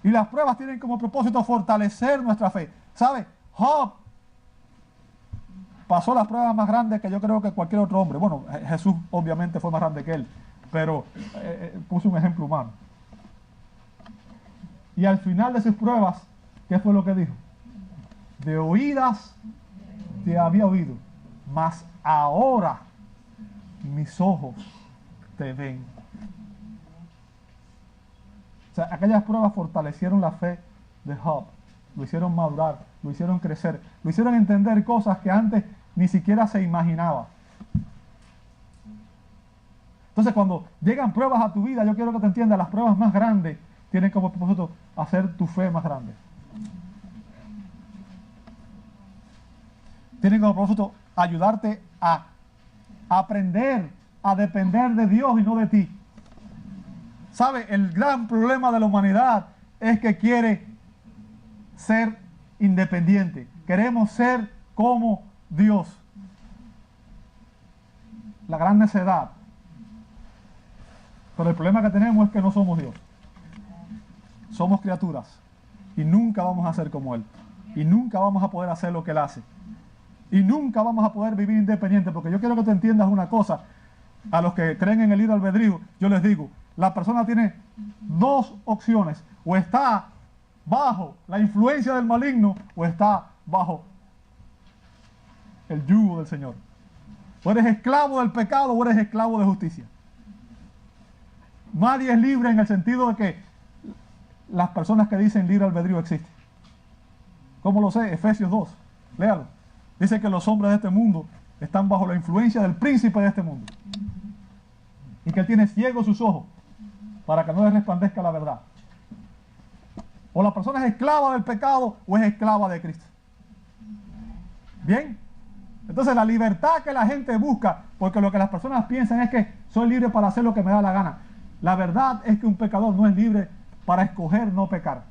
Y las pruebas tienen como propósito fortalecer nuestra fe. ¿Sabe? Job pasó las pruebas más grandes que yo creo que cualquier otro hombre. Bueno, Jesús obviamente fue más grande que él, pero puso un ejemplo humano. Y al final de sus pruebas, ¿qué fue lo que dijo? De oídas te había oído, mas ahora mis ojos te ven. O sea, aquellas pruebas fortalecieron la fe de Job, lo hicieron madurar, lo hicieron crecer, lo hicieron entender cosas que antes ni siquiera se imaginaba. Entonces, cuando llegan pruebas a tu vida, yo quiero que te entiendas, las pruebas más grandes tienen como propósito hacer tu fe más grande. Tienen como propósito ayudarte a aprender a depender de Dios y no de ti. ¿Sabe? El gran problema de la humanidad es que quiere ser independiente. Queremos ser como Dios. La gran necedad. Pero el problema que tenemos es que no somos Dios. Somos criaturas. Y nunca vamos a ser como Él. Y nunca vamos a poder hacer lo que Él hace. Y nunca vamos a poder vivir independiente. Porque yo quiero que te entiendas una cosa. A los que creen en el libre albedrío, yo les digo, la persona tiene dos opciones: o está bajo la influencia del maligno, o está bajo el yugo del Señor. O eres esclavo del pecado, o eres esclavo de justicia. Nadie es libre en el sentido de que las personas que dicen libre albedrío existen. ¿Cómo lo sé? Efesios 2, léalo. Dice que los hombres de este mundo están bajo la influencia del príncipe de este mundo, y que él tiene ciegos sus ojos para que no les resplandezca la verdad. O la persona es esclava del pecado o es esclava de Cristo. Bien, entonces la libertad que la gente busca, porque lo que las personas piensan es que soy libre para hacer lo que me da la gana. La verdad es que un pecador no es libre para escoger no pecar.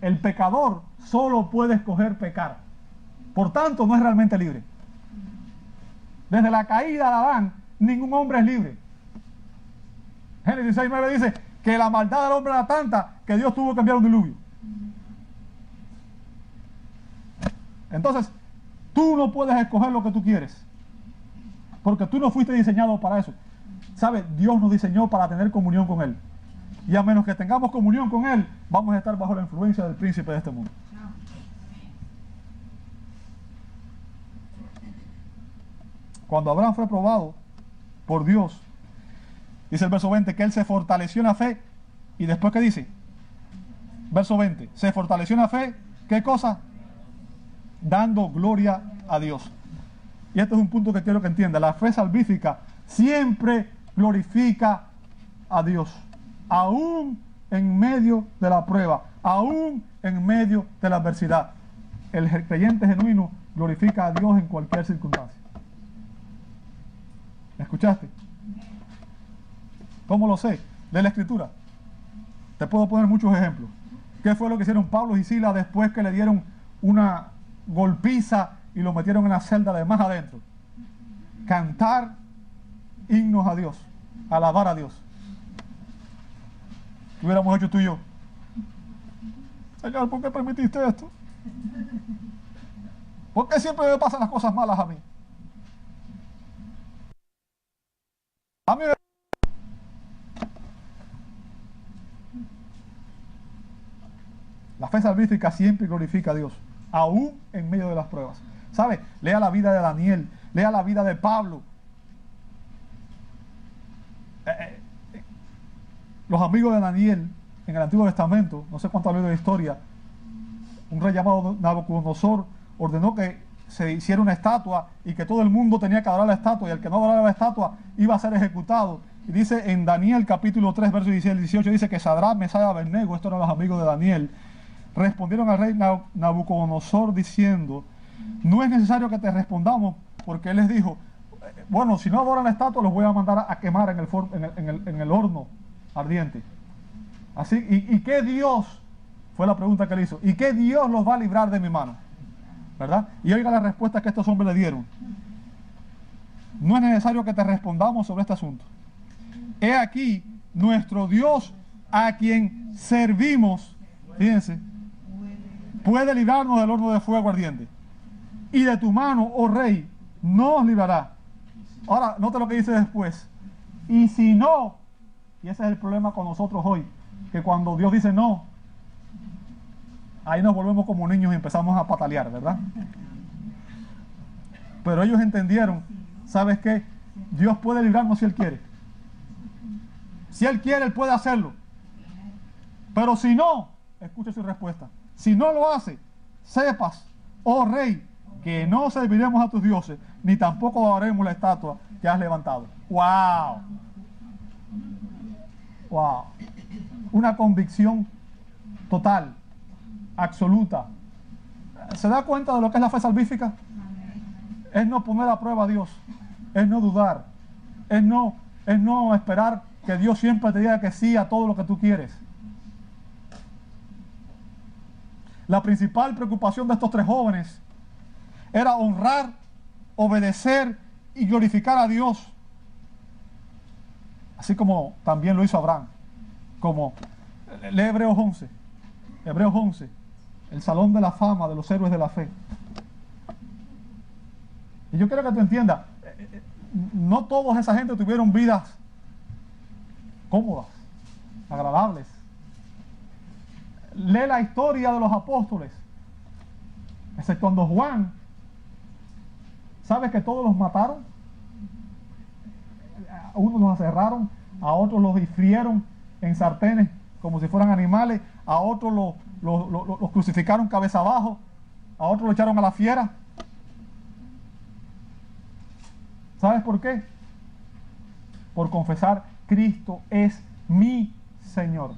El pecador solo puede escoger pecar. Por tanto, no es realmente libre. Desde la caída de Adán, ningún hombre es libre. Génesis 6:9 dice que la maldad del hombre era tanta que Dios tuvo que enviar un diluvio. Entonces, tú no puedes escoger lo que tú quieres, porque tú no fuiste diseñado para eso. ¿Sabes? Dios nos diseñó para tener comunión con Él. Y a menos que tengamos comunión con Él, vamos a estar bajo la influencia del príncipe de este mundo. Cuando Abraham fue probado por Dios, dice el verso 20 que él se fortaleció en la fe. Y después, ¿qué dice? Verso 20, se fortaleció en la fe, ¿qué cosa? Dando gloria a Dios. Y este es un punto que quiero que entienda. La fe salvífica siempre glorifica a Dios, aún en medio de la prueba, aún en medio de la adversidad. El creyente genuino glorifica a Dios en cualquier circunstancia. ¿Me escuchaste? ¿Cómo lo sé? De la Escritura. Te puedo poner muchos ejemplos. ¿Qué fue lo que hicieron Pablo y Silas después que le dieron una golpiza y lo metieron en la celda de más adentro? Cantar himnos a Dios, alabar a Dios. ¿Qué hubiéramos hecho tú y yo? Señor, ¿por qué permitiste esto? ¿Por qué siempre me pasan las cosas malas a mí? A mí me... La fe salvífica siempre glorifica a Dios, aún en medio de las pruebas. ¿Sabe? Lea la vida de Daniel, lea la vida de Pablo. los amigos de Daniel en el Antiguo Testamento, no sé cuánto ha leído de historia, un rey llamado Nabucodonosor ordenó que se hiciera una estatua y que todo el mundo tenía que adorar la estatua, y el que no adorara la estatua iba a ser ejecutado. Y dice en Daniel capítulo 3, verso 16 y 18, dice que Sadrach, Mesach y Abednego, estos eran los amigos de Daniel, respondieron al rey Nabucodonosor diciendo: no es necesario que te respondamos, porque él les dijo: bueno, si no adoran la estatua, los voy a mandar a quemar en el horno ardiente. Así, ¿y qué Dios? Fue la pregunta que le hizo. ¿Y qué Dios los va a librar de mi mano? ¿Verdad? Y oiga la respuesta que estos hombres le dieron: no es necesario que te respondamos sobre este asunto. He aquí, nuestro Dios, a quien servimos, fíjense, puede librarnos del horno de fuego ardiente, y de tu mano, oh rey, nos librará. Ahora, note lo que dice después: y si no, y ese es el problema con nosotros hoy, que cuando Dios dice no, ahí nos volvemos como niños y empezamos a patalear, ¿verdad? Pero ellos entendieron, ¿sabes qué? Dios puede librarnos si Él quiere. Si Él quiere, Él puede hacerlo. Pero si no, escuche su respuesta: si no lo hace, sepas, oh rey, que no serviremos a tus dioses, ni tampoco adoraremos la estatua que has levantado. ¡Wow! ¡Wow! Una convicción total, absoluta. ¿Se da cuenta de lo que es la fe salvífica? Es no poner a prueba a Dios, es no dudar, es no esperar que Dios siempre te diga que sí a todo lo que tú quieres. La principal preocupación de estos tres jóvenes era honrar, obedecer y glorificar a Dios, así como también lo hizo Abraham. Como lee Hebreos 11, el salón de la fama de los héroes de la fe. Y yo quiero que tú entiendas, no toda esa gente tuvieron vidas cómodas, agradables. Lee la historia de los apóstoles, exceptuando Juan. ¿Sabes que todos los mataron? A unos los aserraron, a otros los frieron en sartenes como si fueran animales, a otros los crucificaron cabeza abajo, a otros lo echaron a la fiera. ¿Sabes por qué? Por confesar: Cristo es mi Señor.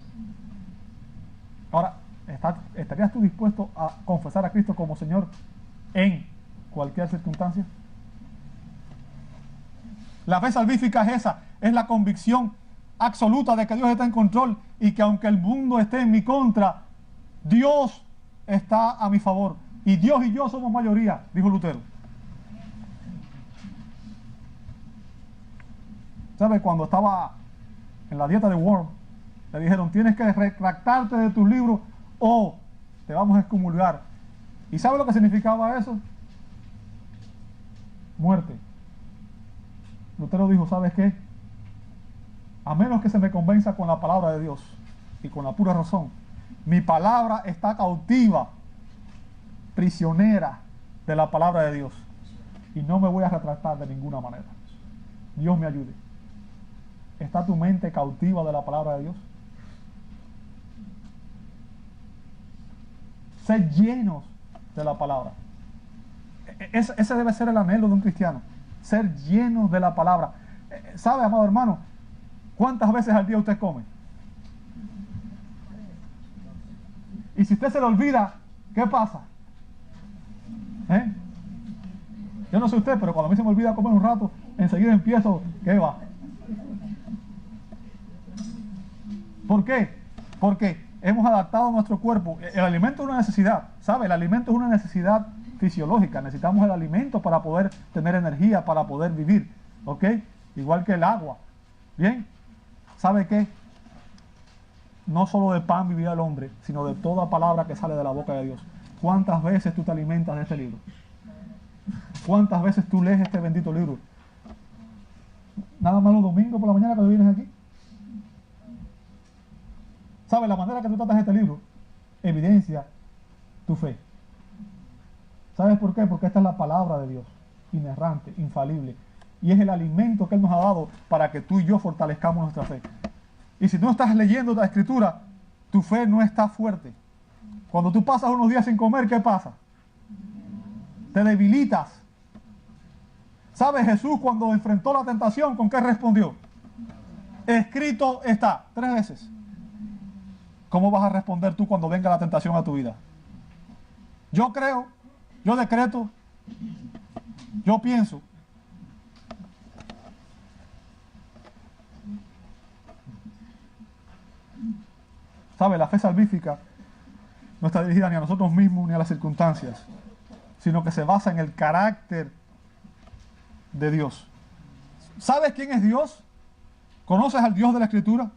Ahora, ¿estarías tú dispuesto a confesar a Cristo como Señor en cualquier circunstancia? La fe salvífica es esa, es la convicción absoluta de que Dios está en control y que aunque el mundo esté en mi contra, Dios está a mi favor. Y Dios y yo somos mayoría, dijo Lutero. ¿Sabe? Cuando estaba en la dieta de Worm, le dijeron: tienes que retractarte de tus libros o te vamos a excomulgar. ¿Y sabe lo que significaba eso? Muerte. Lutero dijo: ¿sabes qué? A menos que se me convenza con la palabra de Dios y con la pura razón, mi palabra está cautiva, prisionera de la palabra de Dios, y no me voy a retractar de ninguna manera. Dios me ayude. ¿Está tu mente cautiva de la palabra de Dios? Ser llenos de la palabra. Ese debe ser el anhelo de un cristiano. Ser llenos de la palabra. ¿Sabe, amado hermano, cuántas veces al día usted come? Y si usted se le olvida, ¿qué pasa? Yo no sé usted, pero cuando a mí se me olvida comer un rato, enseguida empiezo, ¿qué va? ¿Por qué? Porque hemos adaptado nuestro cuerpo. El alimento es una necesidad, ¿sabe? El alimento es una necesidad fisiológica. Necesitamos el alimento para poder tener energía, para poder vivir, ¿ok? Igual que el agua. ¿Bien? ¿Sabe qué? No solo de pan vivirá el hombre, sino de toda palabra que sale de la boca de Dios. ¿Cuántas veces tú te alimentas de este libro? ¿Cuántas veces tú lees este bendito libro? Nada más los domingos por la mañana cuando vienes aquí. ¿Sabes? La manera que tú tratas este libro evidencia tu fe. ¿Sabes por qué? Porque esta es la palabra de Dios, inerrante, infalible, y es el alimento que Él nos ha dado para que tú y yo fortalezcamos nuestra fe. Y si no estás leyendo la Escritura, tu fe no está fuerte. Cuando tú pasas unos días sin comer, ¿qué pasa? Te debilitas. ¿Sabes Jesús cuando enfrentó la tentación, con qué respondió? Escrito está, 3 veces. ¿Cómo vas a responder tú cuando venga la tentación a tu vida? Yo creo, yo decreto, yo pienso. ¿Sabe? La fe salvífica no está dirigida ni a nosotros mismos ni a las circunstancias, sino que se basa en el carácter de Dios. ¿Sabes quién es Dios? ¿Conoces al Dios de la Escritura?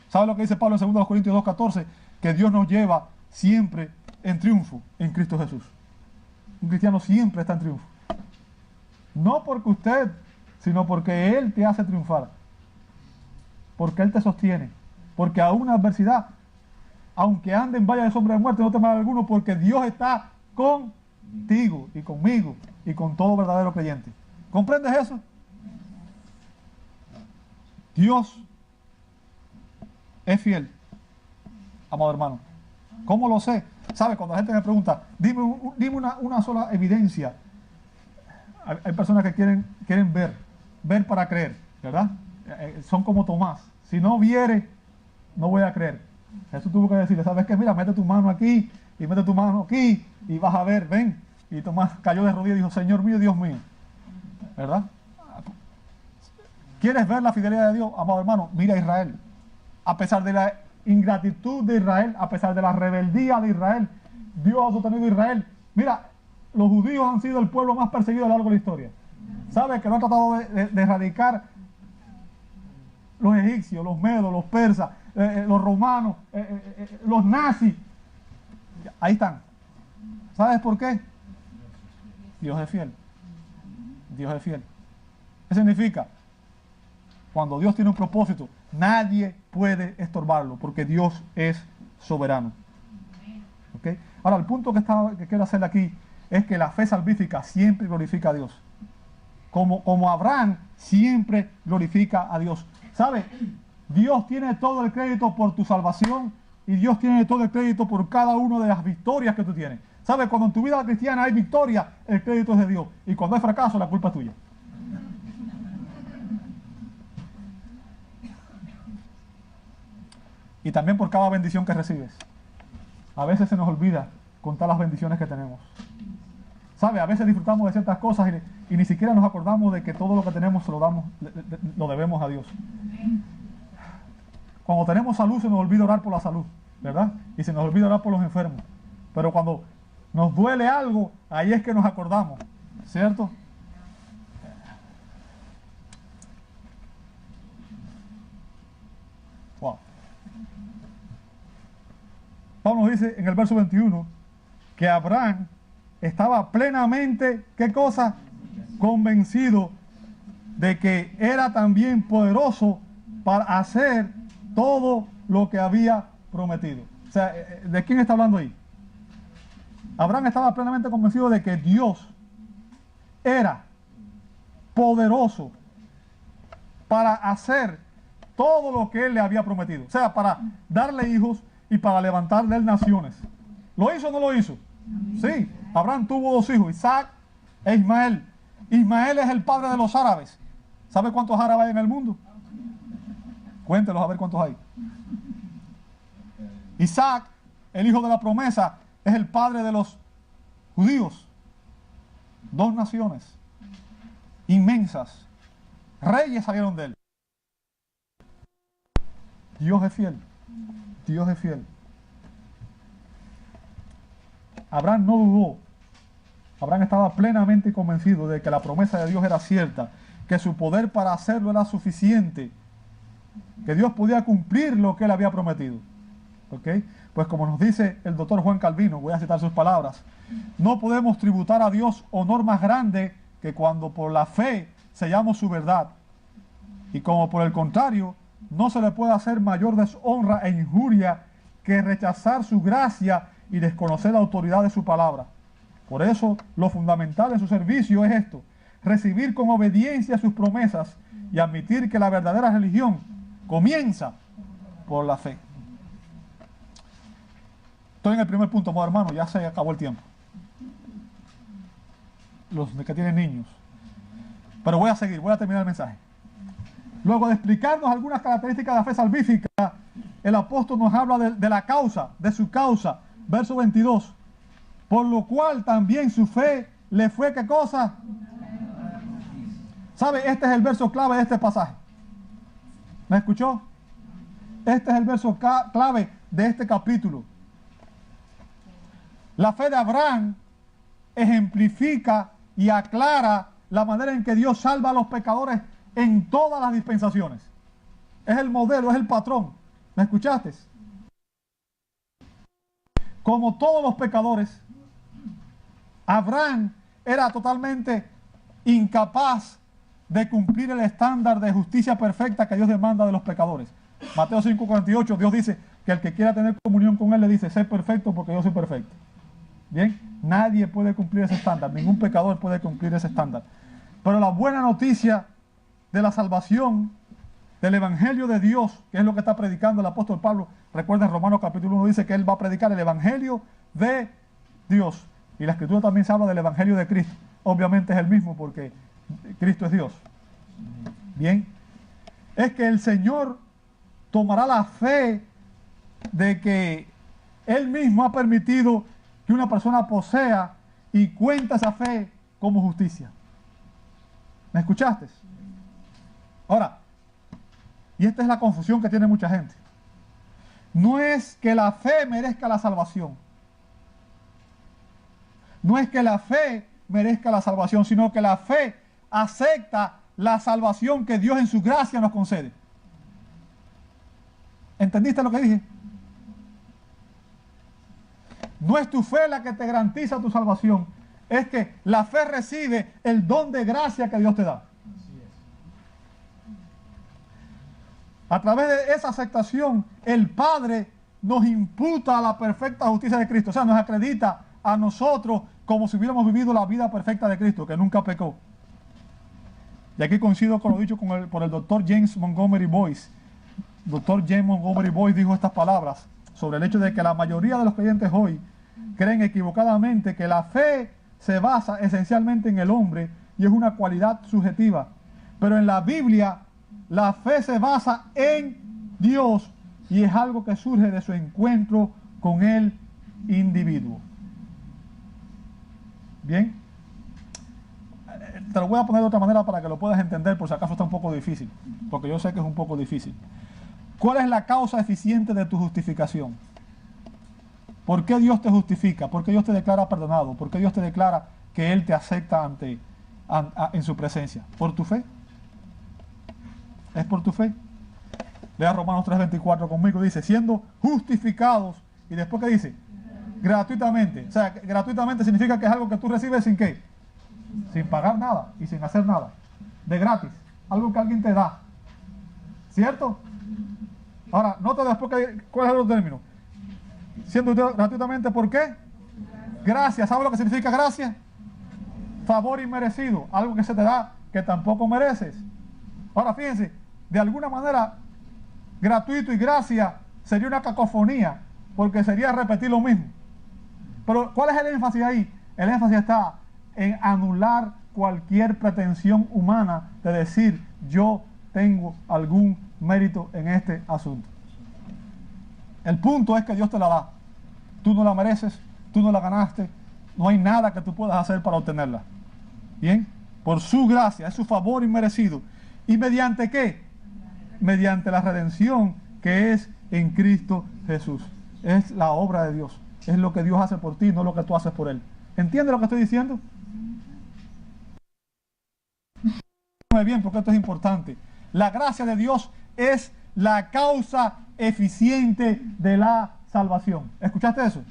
¿Sabes lo que dice Pablo en 2 Corintios 2:14? Que Dios nos lleva siempre en triunfo en Cristo Jesús. Un cristiano siempre está en triunfo. No porque usted, sino porque Él te hace triunfar. Porque Él te sostiene. Porque aún una adversidad, aunque ande en valle de sombra de muerte, no temerá alguno, porque Dios está contigo y conmigo y con todo verdadero creyente. ¿Comprendes eso? Dios es fiel, amado hermano. ¿Cómo lo sé? ¿Sabe? Cuando la gente me pregunta, dime una sola evidencia. Hay personas que quieren ver para creer, ¿verdad? Son como Tomás. Si no viere, no voy a creer. Jesús tuvo que decirle, ¿sabes qué? Mira, mete tu mano aquí y mete tu mano aquí y vas a ver, ven. Y Tomás cayó de rodillas y dijo, Señor mío, Dios mío. ¿Verdad? ¿Quieres ver la fidelidad de Dios, amado hermano? Mira a Israel. A pesar de la ingratitud de Israel, a pesar de la rebeldía de Israel, Dios ha sostenido a Israel. Mira, los judíos han sido el pueblo más perseguido a lo largo de la historia. ¿Sabes? Que lo han tratado de erradicar los egipcios, los medos, los persas, los romanos, los nazis. Ahí están. ¿Sabes por qué? Dios es fiel. Dios es fiel. ¿Qué significa? Cuando Dios tiene un propósito, nadie puede estorbarlo, porque Dios es soberano. ¿Okay? Ahora, el punto que quiero hacerle aquí es que la fe salvífica siempre glorifica a Dios. Como Abraham siempre glorifica a Dios. ¿Sabe? Dios tiene todo el crédito por tu salvación y Dios tiene todo el crédito por cada una de las victorias que tú tienes. ¿Sabe? Cuando en tu vida cristiana hay victoria, el crédito es de Dios. Y cuando hay fracaso, la culpa es tuya. Y también por cada bendición que recibes. A veces se nos olvida contar las bendiciones que tenemos. ¿Sabe? A veces disfrutamos de ciertas cosas y ni siquiera nos acordamos de que todo lo que tenemos se lo debemos a Dios. Cuando tenemos salud se nos olvida orar por la salud, ¿verdad? Y se nos olvida orar por los enfermos. Pero cuando nos duele algo, ahí es que nos acordamos, ¿cierto? Wow. Pablo nos dice en el verso 21 que Abraham estaba plenamente, ¿qué cosa? Convencido de que era también poderoso para hacer todo lo que había prometido. O sea, ¿de quién está hablando ahí? Abraham estaba plenamente convencido de que Dios era poderoso para hacer todo lo que él le había prometido. O sea, para darle hijos y para levantar de él naciones. ¿Lo hizo o no lo hizo? Sí. Abraham tuvo 2 hijos, Isaac e Ismael. Ismael es el padre de los árabes. ¿Sabe cuántos árabes hay en el mundo? Cuéntelos a ver cuántos hay. Isaac, el hijo de la promesa, es el padre de los judíos. 2 naciones inmensas. Reyes salieron de él. Dios es fiel. Dios es fiel. Abraham no dudó. Abraham estaba plenamente convencido de que la promesa de Dios era cierta, que su poder para hacerlo era suficiente, que Dios podía cumplir lo que él había prometido. ¿Ok? Pues como nos dice el doctor Juan Calvino, voy a citar sus palabras, no podemos tributar a Dios honor más grande que cuando por la fe sellamos su verdad. Y como por el contrario, no se le puede hacer mayor deshonra e injuria que rechazar su gracia y desconocer la autoridad de su palabra. Por eso, lo fundamental en su servicio es esto: recibir con obediencia sus promesas y admitir que la verdadera religión Comienza por la fe. Estoy en el primer punto, hermano, ya se acabó el tiempo. Los que tienen niños. Pero voy a seguir, voy a terminar el mensaje. Luego de explicarnos algunas características de la fe salvífica, el apóstol nos habla de la causa, de su causa. Verso 22. Por lo cual también su fe le fue, ¿qué cosa? ¿Sabe? Este es el verso clave de este pasaje. ¿Me escuchó? Este es el verso clave de este capítulo. La fe de Abraham ejemplifica y aclara la manera en que Dios salva a los pecadores en todas las dispensaciones. Es el modelo, es el patrón. ¿Me escuchaste? Como todos los pecadores, Abraham era totalmente incapaz de cumplir el estándar de justicia perfecta que Dios demanda de los pecadores. Mateo 5:48, Dios dice que el que quiera tener comunión con Él le dice, sé perfecto porque yo soy perfecto. Bien, nadie puede cumplir ese estándar, ningún pecador puede cumplir ese estándar. Pero la buena noticia de la salvación, del Evangelio de Dios, que es lo que está predicando el apóstol Pablo, recuerden Romanos capítulo 1 dice que él va a predicar el Evangelio de Dios. Y la Escritura también se habla del Evangelio de Cristo. Obviamente es el mismo porque Cristo es Dios. Bien, es que el Señor tomará la fe de que Él mismo ha permitido que una persona posea y cuenta esa fe como justicia. ¿Me escuchaste? Ahora, y esta es la confusión que tiene mucha gente. No es que la fe merezca la salvación. No es que la fe merezca la salvación, sino que la fe acepta la salvación que Dios en su gracia nos concede. ¿Entendiste lo que dije? No es tu fe la que te garantiza tu salvación, es que la fe recibe el don de gracia que Dios te da. A través de esa aceptación, el Padre nos imputa la perfecta justicia de Cristo, o sea, nos acredita a nosotros como si hubiéramos vivido la vida perfecta de Cristo, que nunca pecó. Y aquí coincido con lo dicho por el doctor James Montgomery Boyce. Doctor James Montgomery Boyce dijo estas palabras sobre el hecho de que la mayoría de los creyentes hoy creen equivocadamente que la fe se basa esencialmente en el hombre y es una cualidad subjetiva. Pero en la Biblia, la fe se basa en Dios y es algo que surge de su encuentro con el individuo. Bien, te lo voy a poner de otra manera para que lo puedas entender, por si acaso está un poco difícil, porque yo sé que es un poco difícil. ¿Cuál es la causa eficiente de tu justificación? ¿Por qué Dios te justifica? ¿Por qué Dios te declara perdonado? ¿Por qué Dios te declara que Él te acepta en su presencia? ¿Por tu fe? ¿Es por tu fe? Lea Romanos 3:24 conmigo, dice, siendo justificados, y después ¿qué dice? Gratuitamente. O sea, gratuitamente significa que es algo que tú recibes sin ¿qué? Sin pagar nada y sin hacer nada. De gratis. Algo que alguien te da. ¿Cierto? Ahora, nota después cuál es el término. Siendo gratuitamente, ¿por qué? Gracias. ¿Sabes lo que significa gracia? Favor inmerecido. Algo que se te da que tampoco mereces. Ahora, fíjense, de alguna manera, gratuito y gracia sería una cacofonía, porque sería repetir lo mismo. Pero, ¿cuál es el énfasis ahí? El énfasis está en anular cualquier pretensión humana de decir, yo tengo algún mérito en este asunto. El punto es que Dios te la da. Tú no la mereces, tú no la ganaste, no hay nada que tú puedas hacer para obtenerla. ¿Bien? Por su gracia, es su favor inmerecido. ¿Y mediante qué? Mediante la redención que es en Cristo Jesús. Es la obra de Dios. Es lo que Dios hace por ti, no lo que tú haces por Él. ¿Entiendes lo que estoy diciendo? Bien, porque esto es importante. La gracia de Dios es la causa eficiente de la salvación. ¿Escuchaste eso?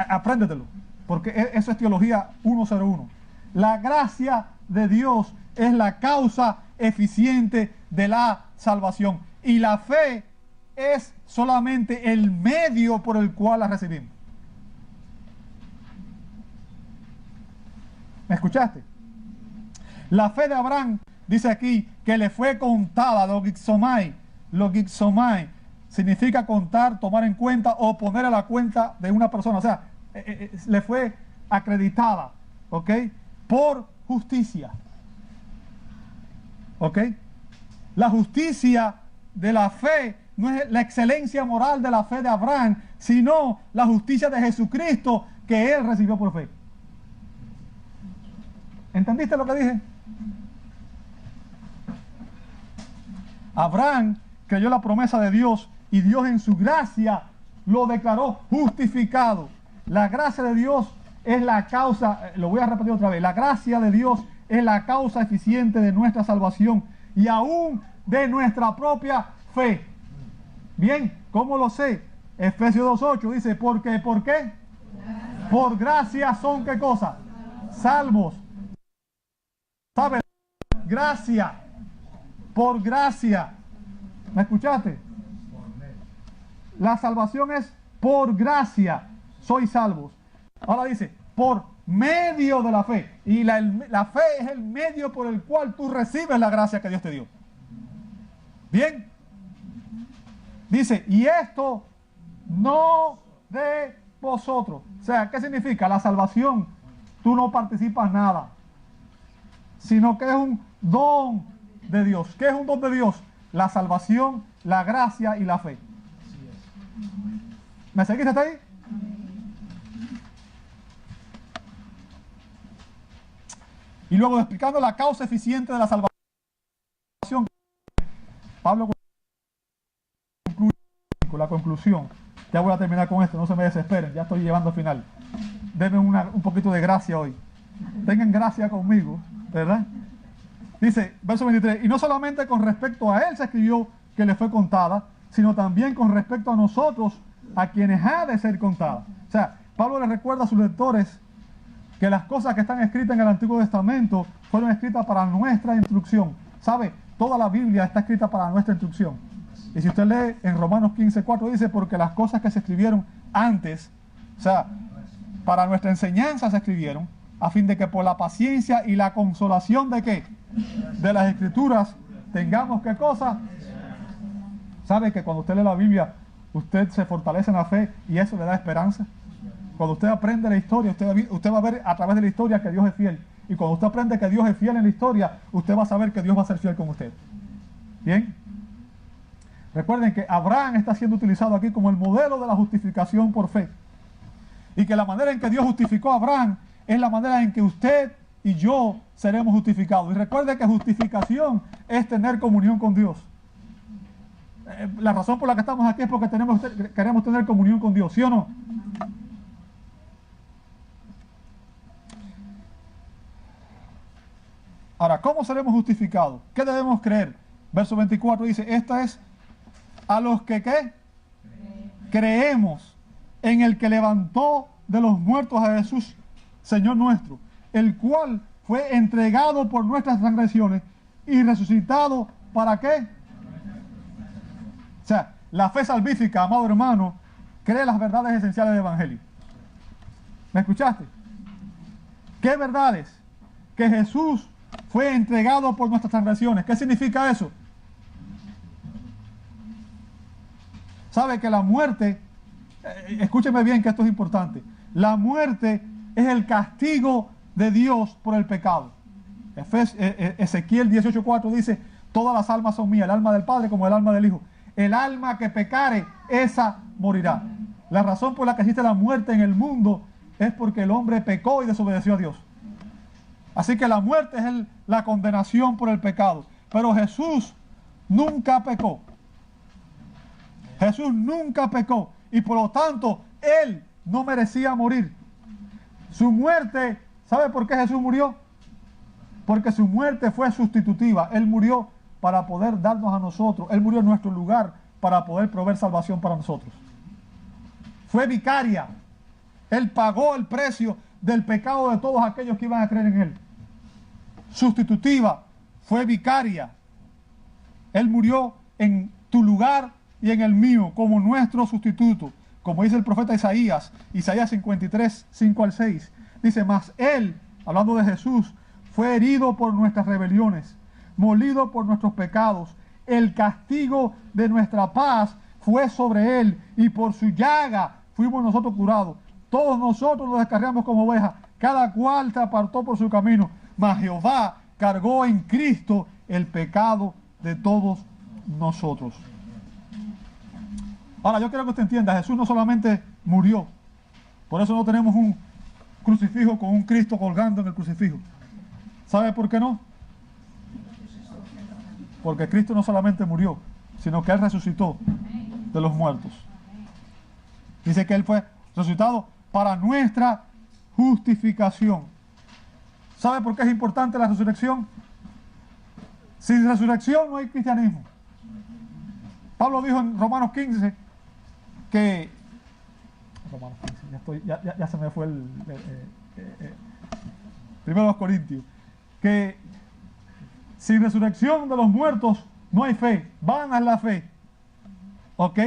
Apréndetelo, porque eso es teología 101. La gracia de Dios es la causa eficiente de la salvación. Y la fe es solamente el medio por el cual la recibimos. ¿Me escuchaste? La fe de Abraham, dice aquí, que le fue contada, logixomai, logizomai, significa contar, tomar en cuenta o poner a la cuenta de una persona. O sea, le fue acreditada, ¿ok? Por justicia. ¿Ok? La justicia de la fe no es la excelencia moral de la fe de Abraham, sino la justicia de Jesucristo que él recibió por fe. ¿Entendiste lo que dije? Abraham creyó la promesa de Dios y Dios en su gracia lo declaró justificado. La gracia de Dios es la causa, lo voy a repetir otra vez, la gracia de Dios es la causa eficiente de nuestra salvación y aún de nuestra propia fe. Bien, ¿cómo lo sé? Efesios 2:8 dice, porque, ¿por qué? Por gracia son, ¿qué cosa? Salvos. ¿Sabes? Gracia. Por gracia. ¿Me escuchaste? La salvación es por gracia. Sois salvos. Ahora dice, por medio de la fe. Y la fe es el medio por el cual tú recibes la gracia que Dios te dio. Bien. Dice, y esto no de vosotros. O sea, ¿qué significa? La salvación, tú no participas nada, sino que es un don de Dios. ¿Qué es un don de Dios? La salvación, la gracia y la fe. ¿Me seguiste hasta ahí? Y luego explicando la causa eficiente de la salvación, Pablo con la conclusión. Ya voy a terminar con esto, no se me desesperen, ya estoy llevando al final. Denme un poquito de gracia hoy. Tengan gracia conmigo, ¿verdad? Dice, verso 23, y no solamente con respecto a él se escribió que le fue contada, sino también con respecto a nosotros, a quienes ha de ser contada. O sea, Pablo le recuerda a sus lectores que las cosas que están escritas en el Antiguo Testamento fueron escritas para nuestra instrucción. ¿Sabe? Toda la Biblia está escrita para nuestra instrucción. Y si usted lee en Romanos 15:4 dice, porque las cosas que se escribieron antes, o sea, para nuestra enseñanza se escribieron, a fin de que por la paciencia y la consolación de ¿qué? De las Escrituras, tengamos ¿qué cosa? ¿Sabe que cuando usted lee la Biblia, usted se fortalece en la fe y eso le da esperanza? Cuando usted aprende la historia, usted va a ver a través de la historia que Dios es fiel. Y cuando usted aprende que Dios es fiel en la historia, usted va a saber que Dios va a ser fiel con usted. ¿Bien? Recuerden que Abraham está siendo utilizado aquí como el modelo de la justificación por fe. Y que la manera en que Dios justificó a Abraham es la manera en que usted y yo seremos justificados. Y recuerde que justificación es tener comunión con Dios. La razón por la que estamos aquí es porque queremos tener comunión con Dios, ¿sí o no? Ahora, ¿cómo seremos justificados? ¿Qué debemos creer? Verso 24 dice, esta es a los que ¿qué? Creemos en el que levantó de los muertos a Jesús, Señor nuestro, el cual fue entregado por nuestras transgresiones y resucitado ¿para qué? O sea, la fe salvífica, amado hermano, cree las verdades esenciales del Evangelio. ¿Me escuchaste? ¿Qué verdades? Que Jesús fue entregado por nuestras transgresiones. ¿Qué significa eso? Sabe que la muerte, escúcheme bien que esto es importante, la muerte es el castigo de Dios por el pecado. Ezequiel 18:4 dice, todas las almas son mías, el alma del Padre como el alma del Hijo. El alma que pecare, esa morirá. La razón por la que existe la muerte en el mundo es porque el hombre pecó y desobedeció a Dios. Así que la muerte es la condenación por el pecado. Pero Jesús nunca pecó. Jesús nunca pecó. Y por lo tanto, Él no merecía morir. Su muerte, ¿sabe por qué Jesús murió? Porque su muerte fue sustitutiva. Él murió para poder darnos a nosotros. Él murió en nuestro lugar para poder proveer salvación para nosotros. Fue vicaria. Él pagó el precio del pecado de todos aquellos que iban a creer en Él. Sustitutiva, fue vicaria. Él murió en tu lugar y en el mío como nuestro sustituto. Como dice el profeta Isaías 53, 5 al 6. Dice, mas Él, hablando de Jesús, fue herido por nuestras rebeliones, molido por nuestros pecados. el castigo de nuestra paz fue sobre él, y por su llaga fuimos nosotros curados. Todos nosotros nos descarriamos como ovejas, cada cual se apartó por su camino, mas Jehová cargó en Cristo el pecado de todos nosotros. Ahora, yo quiero que usted entienda, Jesús no solamente murió, por eso no tenemos un crucifijo con un Cristo colgando en el crucifijo. ¿Sabe por qué no? Porque Cristo no solamente murió, sino que Él resucitó de los muertos. Dice que Él fue resucitado para nuestra justificación. ¿Sabe por qué es importante la resurrección? Sin resurrección no hay cristianismo. Pablo dijo en Romanos 15 que... Romanos 15, ya se me fue el... Primero los Corintios. Que sin resurrección de los muertos no hay fe. Vana es la fe. ¿Ok?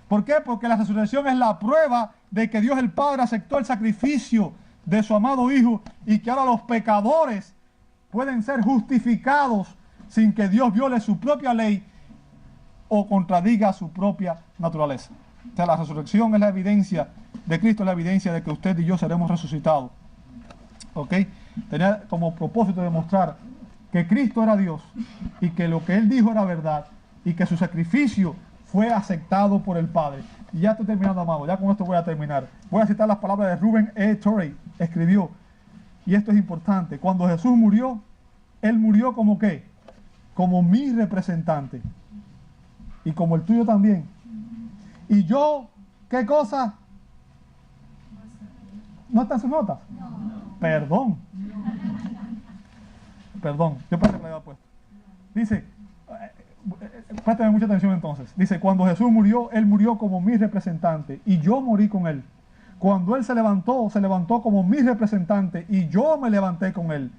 ¿Por qué? Porque la resurrección es la prueba de que Dios el Padre aceptó el sacrificio de su amado Hijo y que ahora los pecadores pueden ser justificados sin que Dios viole su propia ley o contradiga su propia naturaleza. O sea, la resurrección es la evidencia de Cristo, es la evidencia de que usted y yo seremos resucitados. ¿Ok? Tenía como propósito demostrar que Cristo era Dios y que lo que Él dijo era verdad y que su sacrificio fue aceptado por el Padre. Y ya estoy terminando, amado, ya con esto voy a terminar. Voy a citar las palabras de Rubén E. Torrey, escribió, y esto es importante: cuando Jesús murió, Él murió como ¿qué? Como mi representante, y como el tuyo también. Y yo, ¿qué cosa? ¿No está en sus notas? Perdón. Perdón, yo pensé que lo había puesto. Dice, préstame mucha atención entonces. Dice, cuando Jesús murió, Él murió como mi representante y yo morí con Él. Cuando Él se levantó como mi representante y yo me levanté con Él.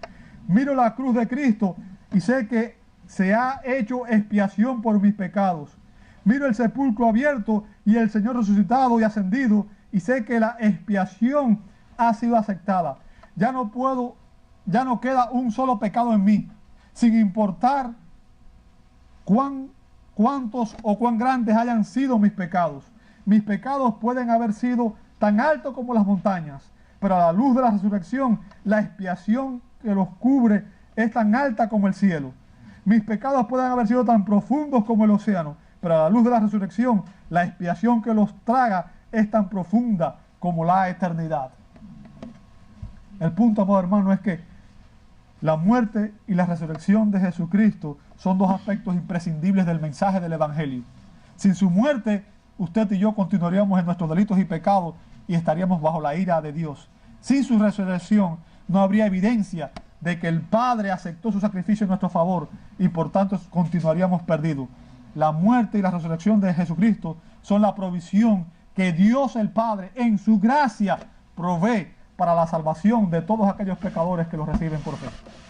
Miro la cruz de Cristo y sé que se ha hecho expiación por mis pecados. Miro el sepulcro abierto y el Señor resucitado y ascendido y sé que la expiación ha sido aceptada. Ya no queda un solo pecado en mí, sin importar cuántos o cuán grandes hayan sido mis pecados. Mis pecados pueden haber sido tan altos como las montañas, pero a la luz de la resurrección, la expiación que los cubre es tan alta como el cielo. Mis pecados pueden haber sido tan profundos como el océano, pero a la luz de la resurrección, la expiación que los traga es tan profunda como la eternidad. El punto, amado hermano, es que la muerte y la resurrección de Jesucristo son dos aspectos imprescindibles del mensaje del Evangelio. Sin su muerte, usted y yo continuaríamos en nuestros delitos y pecados y estaríamos bajo la ira de Dios. Sin su resurrección, no habría evidencia de que el Padre aceptó su sacrificio en nuestro favor y por tanto continuaríamos perdidos. La muerte y la resurrección de Jesucristo son la provisión que Dios el Padre en su gracia provee para la salvación de todos aquellos pecadores que los reciben por fe.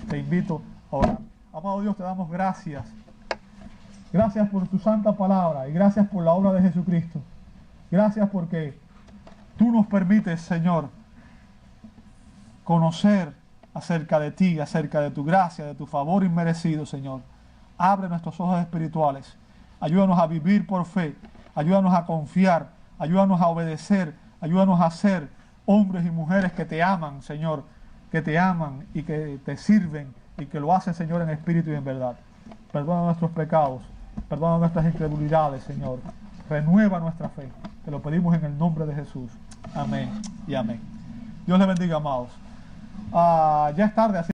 Te invito a orar. Amado Dios, te damos gracias. Gracias por tu santa palabra y gracias por la obra de Jesucristo. Gracias porque tú nos permites, Señor, conocer acerca de ti, acerca de tu gracia, de tu favor inmerecido, Señor. Abre nuestros ojos espirituales. Ayúdanos a vivir por fe. Ayúdanos a confiar. Ayúdanos a obedecer. Ayúdanos a ser hombres y mujeres que te aman, Señor, que te aman y que te sirven y que lo hacen, Señor, en espíritu y en verdad. Perdona nuestros pecados, perdona nuestras incredulidades, Señor. Renueva nuestra fe. Te lo pedimos en el nombre de Jesús. Amén y amén. Dios les bendiga, amados. Ya es tarde, así